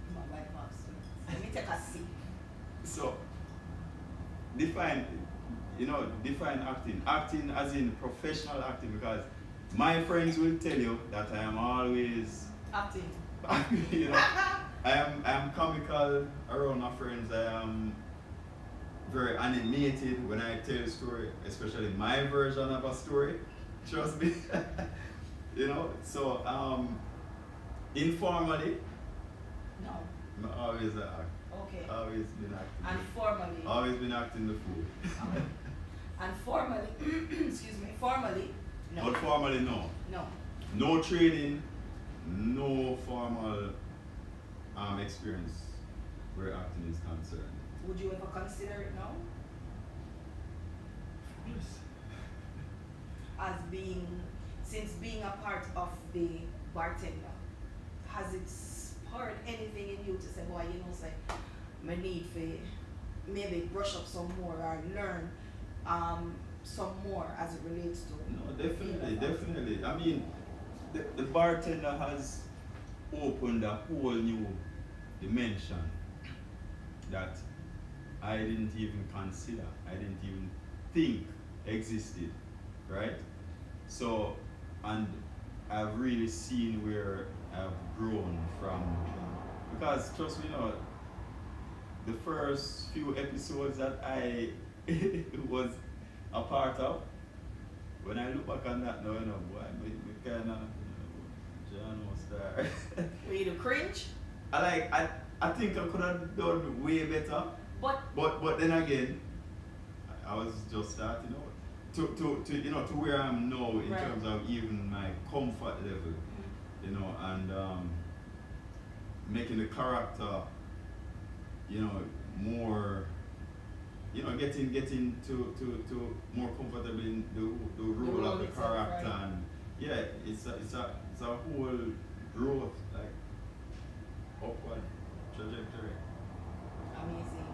Come on, Let me take a seat. So, define. define acting. Acting as in professional acting, because my friends will tell you that I am always Acting. I am comical around my friends. I am very animated when I tell a story, especially my version of a story. Trust me. So informally, No. I'm always a act. Okay. Always been acting. And formally. Always been acting the fool. And formally, excuse me, formally, no. But formally, no. No. No training, no formal experience where acting is concerned. Would you ever consider it now Yes. as since being a part of the bartender, has it spurred anything in you to say, boy, say, I need to maybe brush up some more or learn some more as it relates to? No, definitely. I mean, the bartender has opened a whole new dimension that I didn't even consider, I didn't even think existed, right? So, and I've really seen where I've grown from, because trust me, the first few episodes that I was a part of, when I look back on that now, boy, we kind of, John was there. Were you to cringe? I think I could have done way better. But then again, I was just starting out to where I am now in right. terms of even my comfort level, and making the character, more, getting to more comfortable in the role of the itself, character, right. and yeah, it's a whole growth, like upward trajectory. Amazing.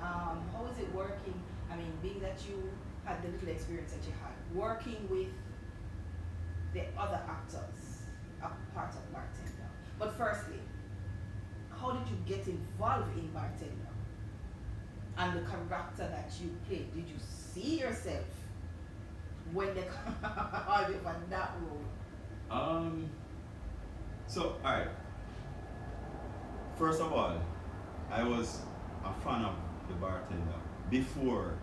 How is it working? I mean, being that you had the little experience that you had, working with the other actors, a part of Bartender. But firstly, how did you get involved in Bartender? And the character that you played, did you see yourself when they called you for that role? So, alright. First of all, I was a fan of the Bartender before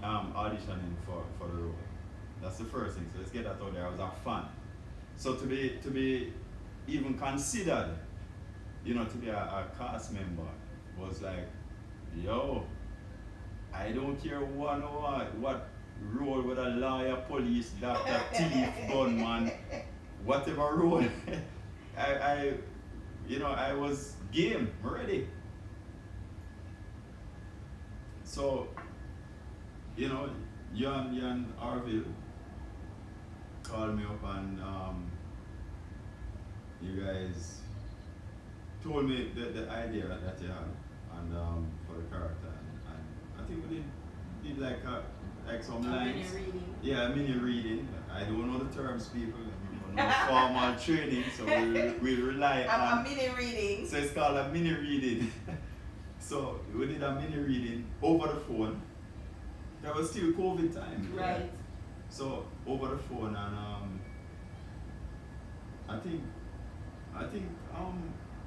auditioning for the role. That's the first thing. So let's get that out there. I was a fan. So to be even considered, to be a cast member was like, yo, I don't care what role, whether lawyer, police, doctor, thief, gunman, whatever role. I was game, ready. So, Jan Arville called me up, and you guys told me the idea that you had, and for the character, and I think we did like some lines. Mini reading. Yeah, a mini reading. I don't know the terms, people. No formal training, so we rely on a mini reading. So it's called a mini reading. So we did a mini reading over the phone. That was still COVID time. Right. Yeah. So over the phone, and I think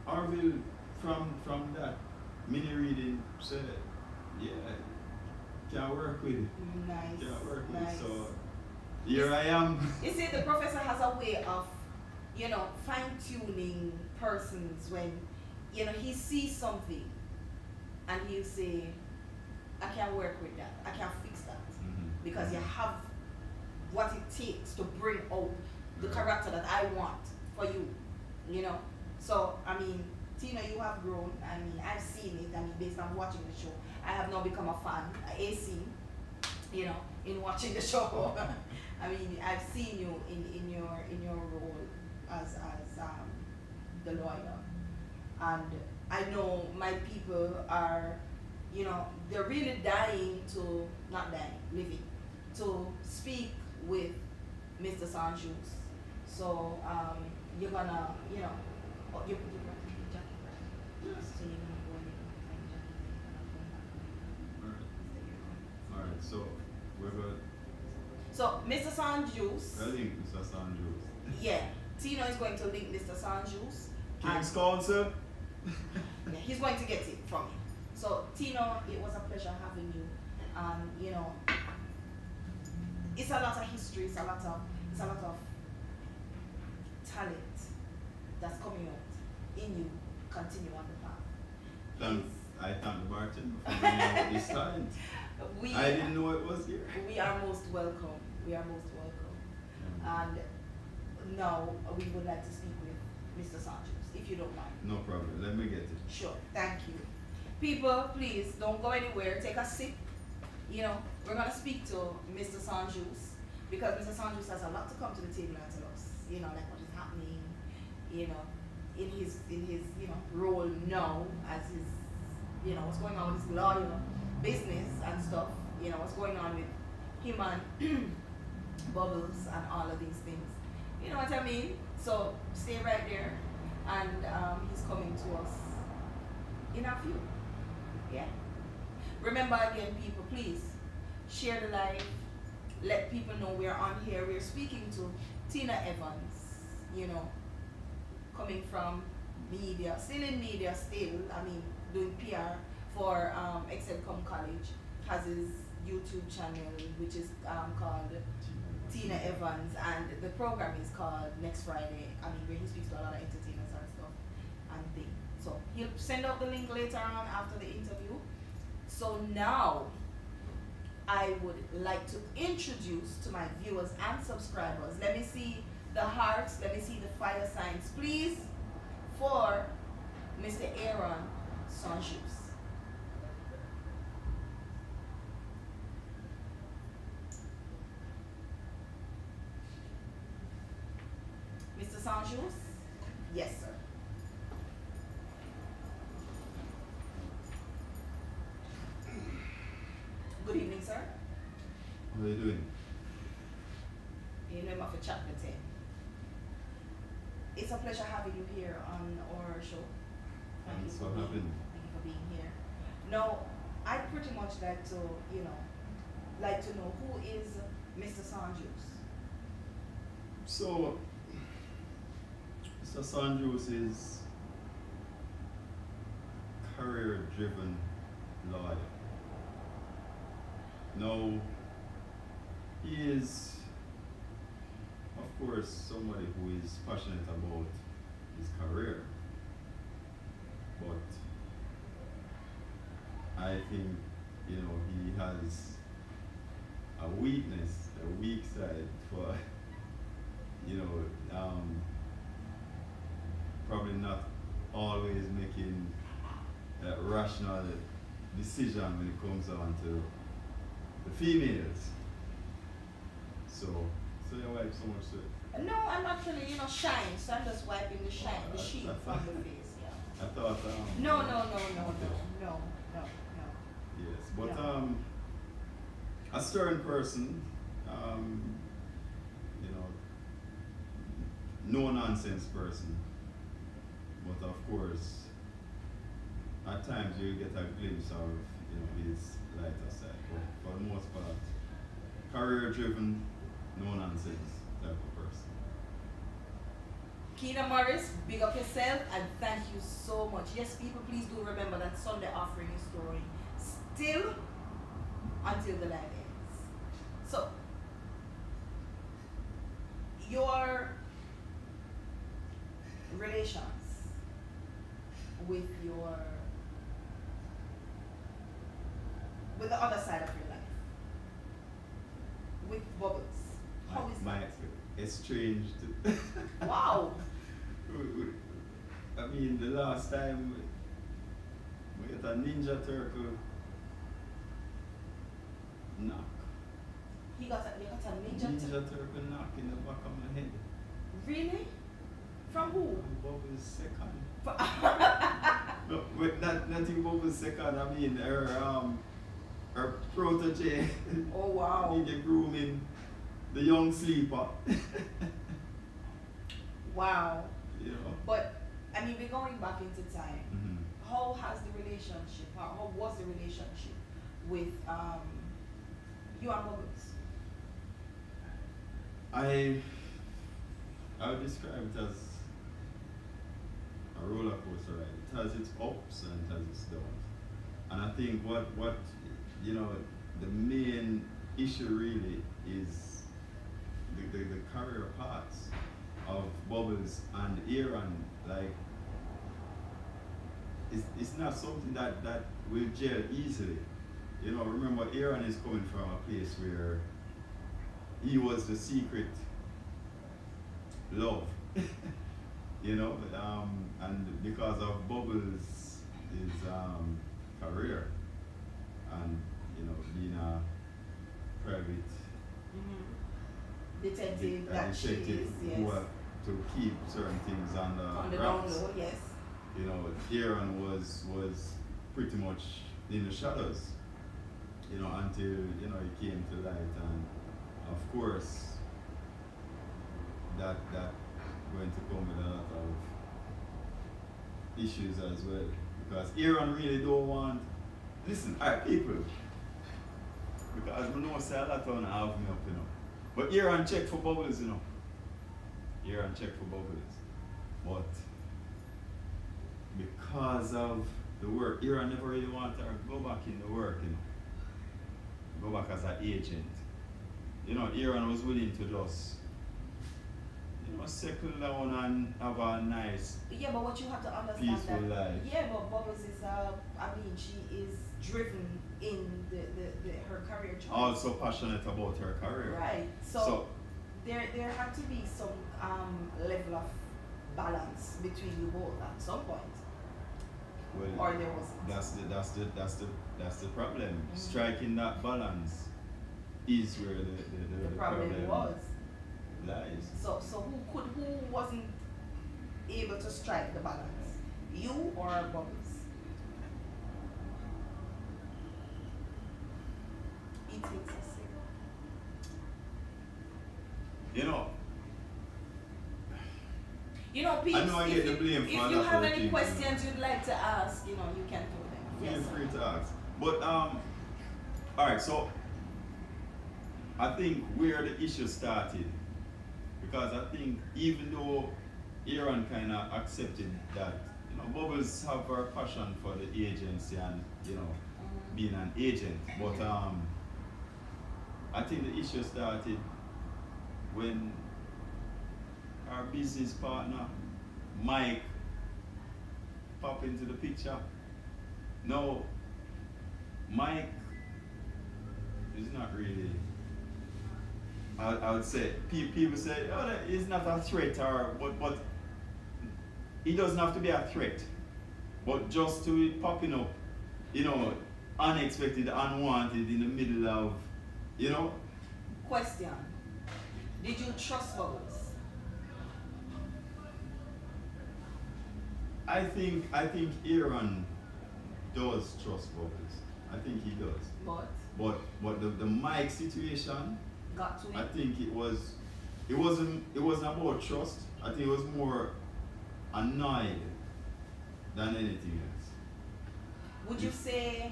Arville from that mini reading said, yeah, can work with it. Nice. Can work with nice. it. So here I am. You see, the professor has a way of, fine-tuning persons when, he sees something and he'll say, I can work with that, I can fix that. Mm-hmm. Because you have what it takes to bring out the character that I want for you, So, Tino, you have grown. I've seen it. Based on watching the show, I have now become a fan, AC, in watching the show. I've seen you in your role as the lawyer, and I know my people are, they're really living, to speak with Mr. Sanjus. So you're gonna, you brought the jacket, right? Yes. So you're gonna go in and find Jackie and come back. Alright. So we're going So Mr. Sanjuice, to link Mr. Sanjus. yeah, Tino is going to link Mr. Sanjuice. King's Council. Yeah, he's going to get it from me. So Tino, it was a pleasure having you. You know, it's a lot of history, it's a lot of talent that's coming out in you. Continue on the path. I thank the bartender for bringing out this talent. I didn't know it was here. We are most welcome. We are most welcome. And now we would like to speak with Mr. Sanchez, if you don't mind. No problem. Let me get it. Sure. Thank you. People, please don't go anywhere. Take a sip. You know, we're gonna speak to Mr. Sanchez because Mr. Sanchez has a lot to come to the table and tell us. You know, like what is happening. You know, in his you know role now as his what's going on with his lawyer business and stuff. You know what's going on with him and Bubbles and all of these things. You know what I mean? So stay right there, and he's coming to us in a few. Yeah. Remember again, people, please share the live. Let people know we're on here. We're speaking to Tina Evans. You know, coming from media, still in media, I mean, doing PR for Excelcom College, has his YouTube channel, which is called Tina Evans, and the program is called Next Friday. I mean, where he speaks to a lot of entertainers and stuff and things. So he'll send out the link later on after the interview. So now, I would like to introduce to my viewers and subscribers. Let me see the hearts. Let me see the fire signs, please, for Mr. Aaron Sanchez. Mr. Sanchez? Yes, sir. Good evening, sir. How are you doing? You know, I'm off a chat with him. It's a pleasure having you here on our show. Thanks for having me. Thank you for being here. Now, I'd pretty much like to, like to know who is Mr. Sanchez. So, Mr. Sanchez is career-driven lawyer. Now, he is, of course, somebody who is passionate about his career, but I think, he has a weakness, a weak side for, probably not always making a rational decision when it comes on to the females. So your wife so much to. No, I'm actually, shine, so I'm just wiping the shine, the sheet from the face, yeah. I thought. No. Yes, but No. a stern person, no nonsense person. But of course, at times you get a glimpse of his lighter side. But for the most part, career-driven, no nonsense type of person. Keena Morris, big up yourself and thank you so much. Yes, people, please do remember that Sunday offering is going still until the live ends. So, your relations with the other side of your life, with Bubbles, how is My that? estranged. Wow. I mean, the last time we had a Ninja Turtle knock. You got a ninja Turtle knock in the back of my head. Really? From who? And Bubbles second. No, wait, not even Bubbles second. I mean, her protege. Oh wow. Needed grooming. The young sleeper. Wow. You know. But I mean, we're going back into time. Mm-hmm. How has the relationship? How was the relationship with You and Bubbles. I would describe it as a roller coaster ride. It has its ups and it has its downs. And I think what you know the main issue really is the career paths of Bubbles and Aaron. Like it's not something that will gel easily. You know, remember Aaron is coming from a place where he was the secret love. You know, and because of Bubbles' his career and you know being a private Detective that she detective is, yes. who have to keep certain things On the under down wraps. low, yes. You know, Aaron was pretty much in the shadows. You know, until you know he came to light, and of course that going to come with a lot of issues as well. Because Aaron really don't want listen, alright people. Because I know say a lot of them have me up, you know. But Aaron check for Bubbles, you know. Aaron check for Bubbles. But because of the work, Aaron never really wanted to go back in the work, you know. Go back as an agent. You know, Aaron was willing to just you know, settle down and have a nice Yeah, but what you have to understand peaceful that life. yeah, but Bubbles is I mean she is driven in the her career choice. Also passionate about her career. Right. So there had to be some level of balance between you both at some point. Well, Or there wasn't. that's the problem. Striking that balance is where the problem was. lies. So who wasn't able to strike the balance? You or Bubbles? It takes a second. You know, Peeps, I know I get the blame for a if lot you of have the any things, questions you'd like to ask, you can throw them. feel Yes. free to ask. But alright, so I think where the issue started, because I think even though Aaron kind of accepted that, Bubbles have her passion for the agency and, being an agent, but I think the issue started when our business partner, Mike, popped into the picture. No, Mike is not really, I would say, people say, oh, he's not a threat, but he doesn't have to be a threat. But just to it popping up, unexpected, unwanted in the middle of, Question. Did you trust Bubbles? I think Aaron does trust Bubbles. I think he does. But the Mike situation, Got to it? I think it wasn't about trust. I think it was more annoyed than anything else. Would you say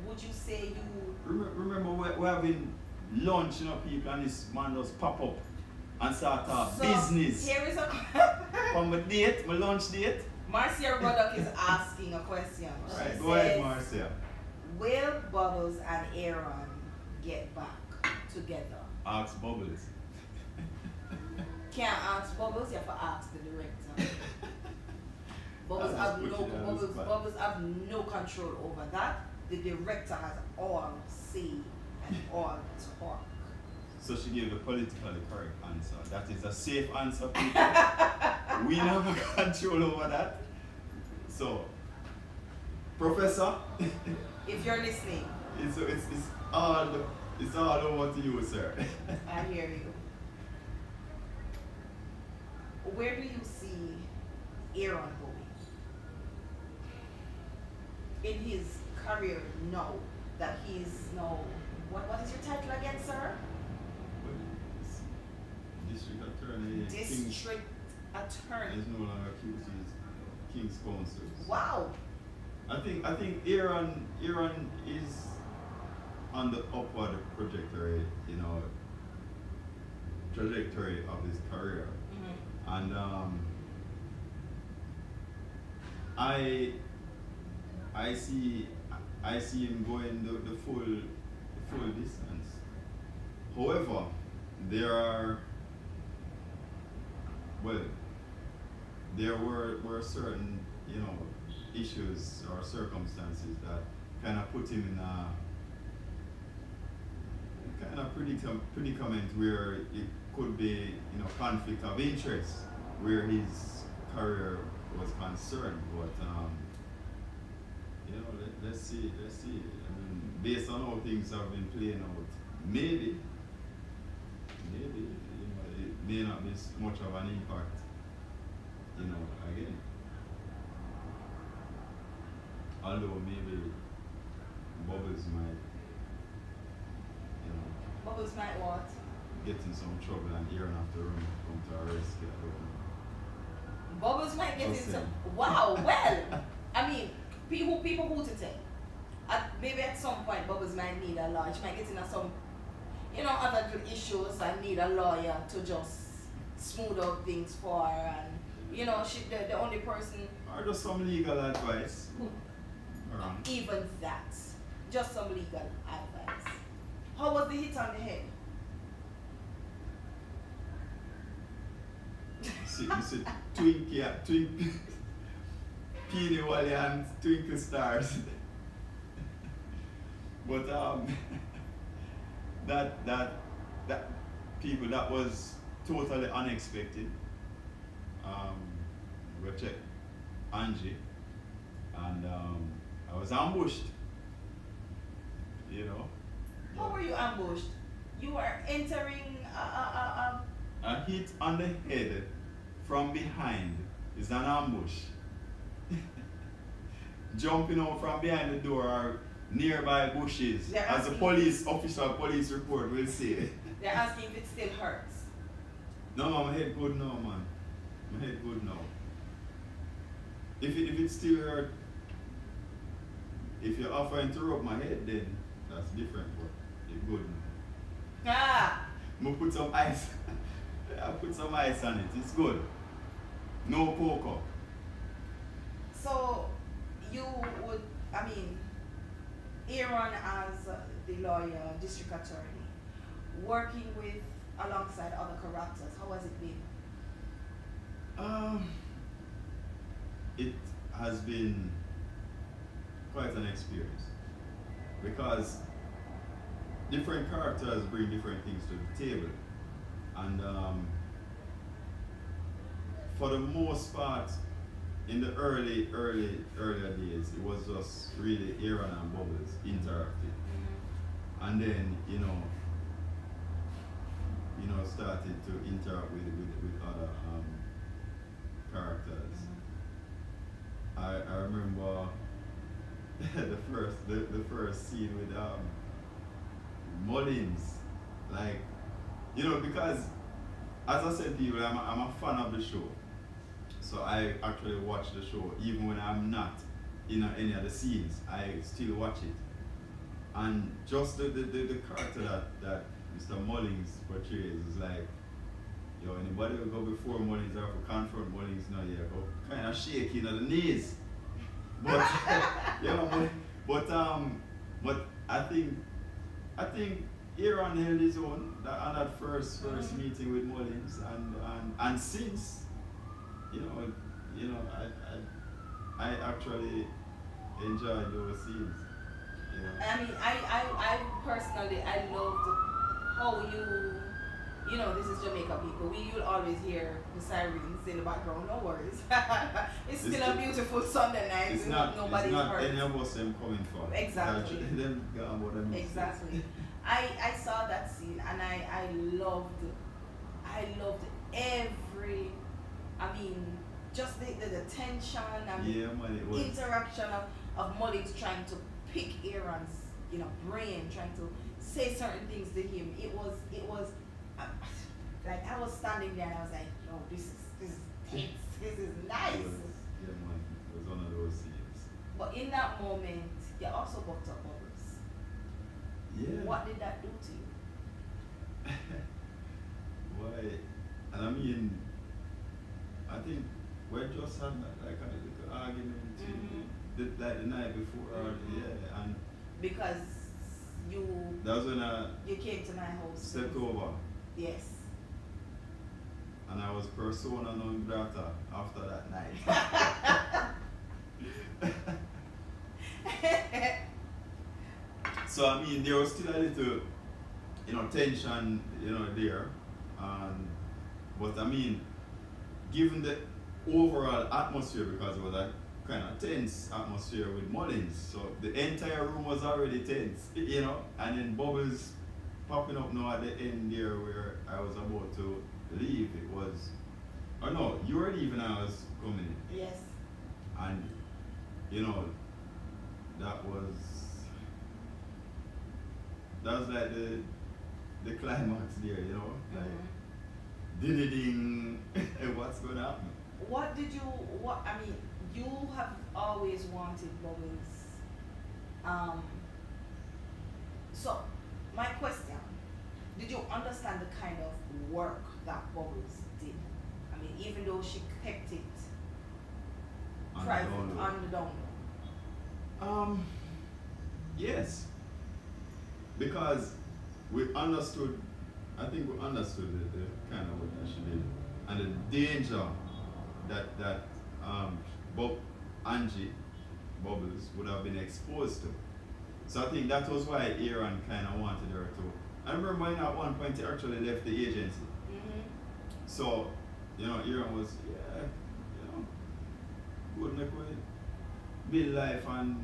you Remember we're having lunch, people, and this man just pop up and start talk So, business. Here is a From my date, my lunch date. Marcia Ruddock is asking a question. She Alright, says, go ahead, Marcia. will Bubbles and Aaron get back together? Ask Bubbles. Can't ask Bubbles, you have to ask the director. Bubbles I'll have just put you down on the spot. Bubbles have no control over that. The director has all say and all talk. So she gave the politically correct answer. That is a safe answer, people. We don't have control over that. So, Professor, If you're listening, it's all over to you, sir. I hear you. Where do you see Aaron going in his career now that he's now, what is your title again, sir? District Attorney. District Attorney. Is no longer King's Counsel. Wow. I think Aaron is on the upward trajectory, trajectory of his career, and I I see I see him going the full distance. However, there are well there were certain issues or circumstances that kind of put him in a kind of predicament where it could be conflict of interest where his career was concerned. But let's see. I mean, based on how things have been playing out, maybe it may not be much of an impact. Again, although maybe Bubbles might Bubbles might what? get in some trouble and Aaron have to come to our rescue. I don't know. Bubbles might get Just into. saying. Wow, well, I mean, people who to take. Maybe at some point Bubbles might need a lawyer. She might get into some, other good issues and need a lawyer to just smooth out things for her. And she the only person Or just some legal advice. who, Around. even that, just some legal advice. How was the hit on the head? You see Twinkle, Peony Wally and Twinkle Stars. But that people, that was totally unexpected. We checked Angie and I was ambushed. How were you ambushed? You were entering A hit on the head from behind is an ambush. Jumping out from behind the door or nearby bushes, They're as the asking- police report will say. They're asking if it still hurts. No, my head good now, man. My head good now. If it still hurt, if you're offering to rub my head, then that's different, but it's good now. Ah! I put some ice. I put some ice on it. It's good. No poke up. So you would, Aaron as the lawyer, district attorney, working with alongside other characters, how has it been? It has been quite an experience because different characters bring different things to the table, and for the most part, in the earlier days, it was just really Aaron and Bubbles interacting, and then started to interact with other characters. I remember the first scene with Mullins, because as I said to you, I'm a fan of the show, so I actually watch the show even when I'm not in any of the scenes. I still watch it, and just the character that Mr. Mullins portrays is like, anybody will go before Mullins or to confront Mullins now, go kind of shaking at the knees. But but I think Aaron held his own on that first meeting with Mullins, and since I actually enjoyed those scenes. I personally, I loved how this is Jamaica people. You'll always hear the sirens in the background, no worries. It's still a beautiful Sunday night. It's not hurt. any of us them coming from. Exactly. Them gone what I mean. Exactly. I saw that scene and I loved every, just the tension and it was. interaction of Mullins trying to pick Aaron's brain, trying to say certain things to him. It was like I was standing there and I was like, yo, this is tense, this is nice. It was one of those scenes. But in that moment, you also bucked up Bubbles. Yeah, What did that do to you? Why? And I mean, I think we just had like a little argument like the night before, yeah, and because that was when you came to my house. Stepped over. Yes. And I was persona non grata after that night. So I mean, there was still a little, tension, there, but I mean, given the overall atmosphere, because it was a kind of tense atmosphere with Mullins, so the entire room was already tense, and then bubbles popping up now at the end there where I was about to leave. It was, or no, you were leaving, I was coming in. Yes. And that was like the climax there, like ding, what's gonna happen? I mean, you have always wanted Bubbles. So my question, did you understand the kind of work that Bubbles did? I mean, even though she kept it private, on the download. Yes. Because we understood, I think we understood the kind of work that she did and the danger that Angie Bubbles would have been exposed to. So I think that was why Aaron kind of wanted her to. I remember at one point he actually left the agency. So, Aaron was, good make way, build life and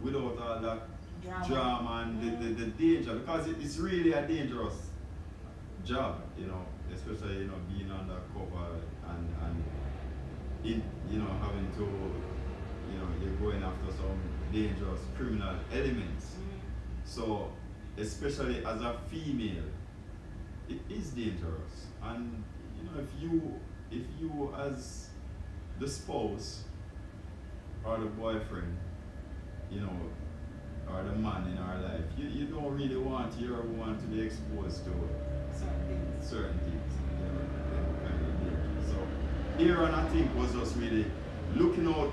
without all that drama and the danger, because it's really a dangerous job, especially being undercover and having to you're going after some dangerous criminal elements. So especially as a female, it is dangerous. And if you as the spouse or the boyfriend, or the man in our life, you don't really want your woman to be exposed to certain things. Kind of dangerous. So Aaron, I think, was just really looking out.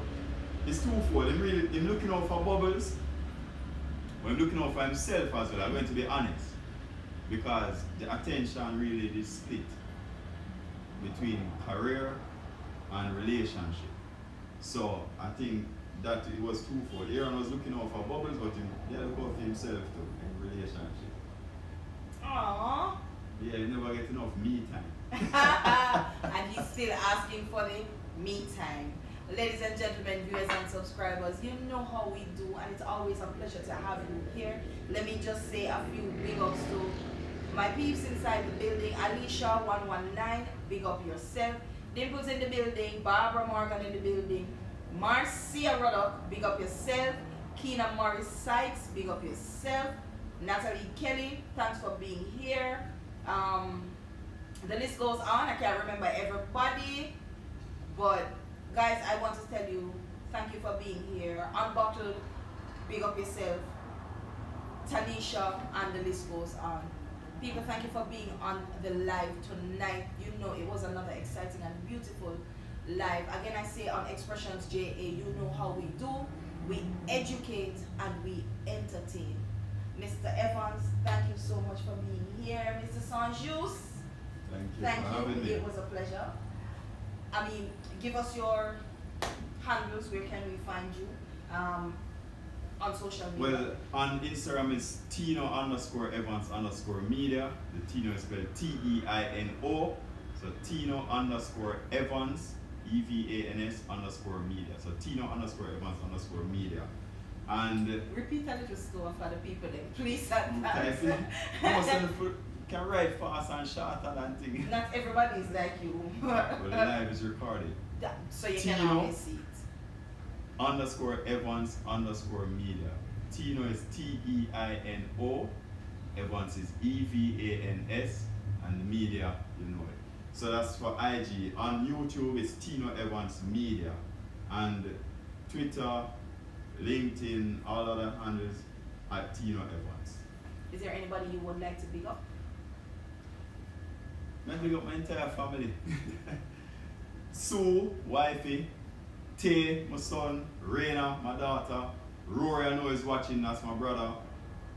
It's twofold. Him looking out for Bubbles, but him looking out for himself as well. I'm going to be honest, because the attention really did split between career and relationship. So I think that it was twofold. Aaron was looking out for Bubbles, but he had to look out for himself too in relationship. Aww. Yeah, he never get enough me time. And he's still asking for the me time. Ladies and gentlemen, viewers and subscribers, you know how we do, and it's always a pleasure to have you here. Let me just say a few big ups to my peeps inside the building. Alicia 119, big up yourself. Dimples in the building. Barbara Morgan in the building. Marcia Ruddock, big up yourself. Keena Morris Sykes, big up yourself. Natalie Kelly, thanks for being here. The list goes on. I can't remember everybody, but guys, I want to tell you, thank you for being here. Unbottled, big up yourself. Tanisha, and the list goes on. People, thank you for being on the live tonight. You know it was another exciting and beautiful live. Again, I say on Expressions JA, you know how we do. We educate and we entertain. Mr. Evans, thank you so much for being here. Mr. Sanjus, thank you for having me. It was a pleasure. I mean, give us your handles. Where can we find you on social media? Well, on Instagram it's Tino_Evans_media. The Tino is spelled T-E-I-N-O. So Tino_Evans EVANS_media. So Tino_Evans_media. And repeat a little slower for the people then, please. Can write fast and shorter than things. Not everybody is like you. Well, the live is recorded. So you can always see it. _Evans_media. Tino is T-E-I-N-O. Evans is E-V-A-N-S. And media, you know it. So that's for IG. On YouTube it's Tino Evans Media. And Twitter, LinkedIn, all other handles at Tino Evans. Is there anybody you would like to big up? I big up my entire family. Sue, wifey, Tay, my son, Raina, my daughter, Rory, I know is watching, that's my brother.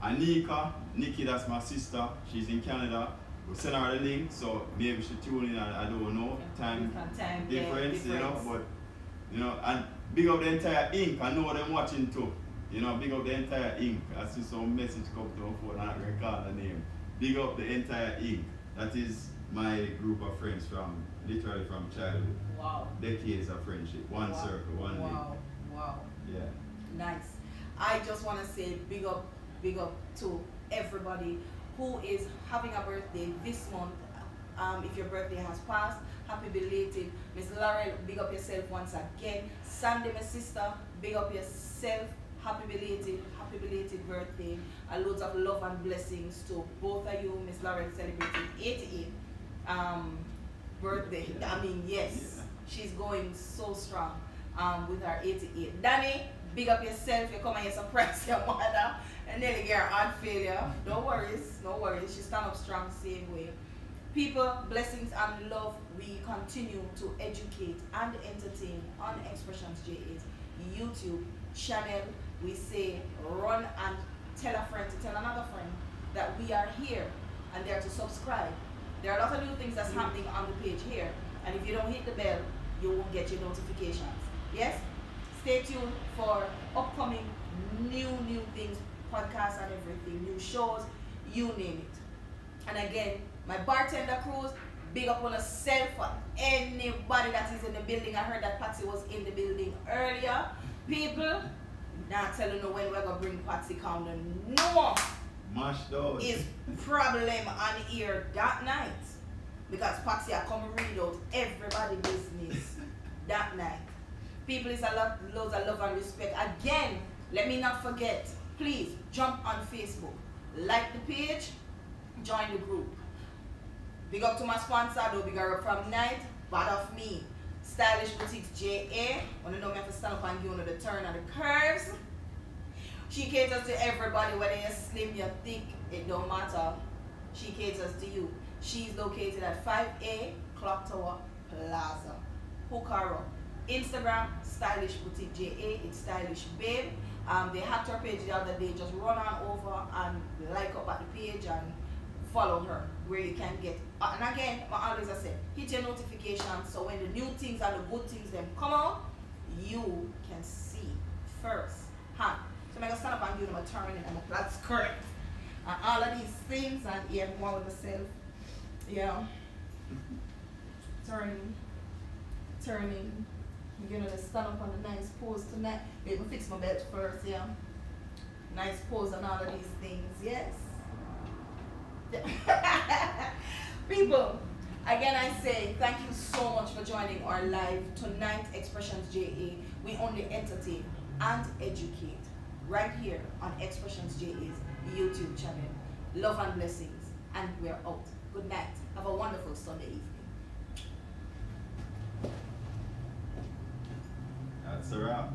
Anika, Nikki, that's my sister, she's in Canada. We send her the link, so maybe she tune in, I don't know, time difference, you know, but, you know, and big up the entire Inc., I know them watching too. You know, big up the entire Inc. I see some message come to my phone, I'm not going to call the name. Big up the entire Inc. That is my group of friends from, literally from childhood. Wow. Decades of friendship, one Wow. circle, one link. Wow. Yeah. Nice. I just want to say big up to everybody who is having a birthday this month. If your birthday has passed, happy belated. Miss Laurel, big up yourself once again. Sandy, my sister, big up yourself. Happy belated birthday. Loads of love and blessings to both of you. Miss Laurel celebrating 88 birthday. I mean, yes, she's going so strong with her 88. Danny, big up yourself. You come and you surprise your mother and nearly get her heart failure. No worries. She stand up strong same way. People, blessings and love. We continue to educate and entertain on Expressions J8 YouTube channel. We say run and tell a friend to tell another friend that we are here and they're to subscribe. There are a lot of new things that's happening on the page here, and if you don't hit the bell, you won't get your notifications. Yes? Stay tuned for upcoming new things, podcasts and everything, new shows, you name it. And again, my bartender crews, big up on yourself for anybody that is in the building. I heard that Patsy was in the building earlier. People, not telling you when we're going to bring Patsy Camden. No Mashed out. is problem on here that night. Because Patsy I come read out everybody business that night. People, is loads of love and respect. Again, let me not forget, please jump on Facebook. Like the page, join the group. Big up to my sponsor, though, big up from night, bad of me. Stylish Boutiques JA. Wanna know me have to stand up and give you the turn and the curves. She caters to everybody, whether you're slim, you're thick, it don't matter. She caters to you. She's located at 5A Clock Tower Plaza, Hukaro. Instagram, Stylish Boutique JA, it's Stylish Babe. They hacked her page the other day. Just run on over and like up at the page and follow her where you can get. And again, always I said, hit your notifications so when the new things and the good things them come out, you can see first hand. So I'm gonna stand up and give them a turn and that's correct. And all of these things and yeah, more with myself. Yeah. Turning. I'm gonna stand up on a nice pose tonight. Maybe fix my belt first, yeah. Nice pose and all of these things, yes. People, again I say thank you so much for joining our live tonight Expressions JA. We only entertain and educate right here on Expressions JA's YouTube channel. Love and blessings, and we're out. Good night. Have a wonderful Sunday evening. That's a wrap.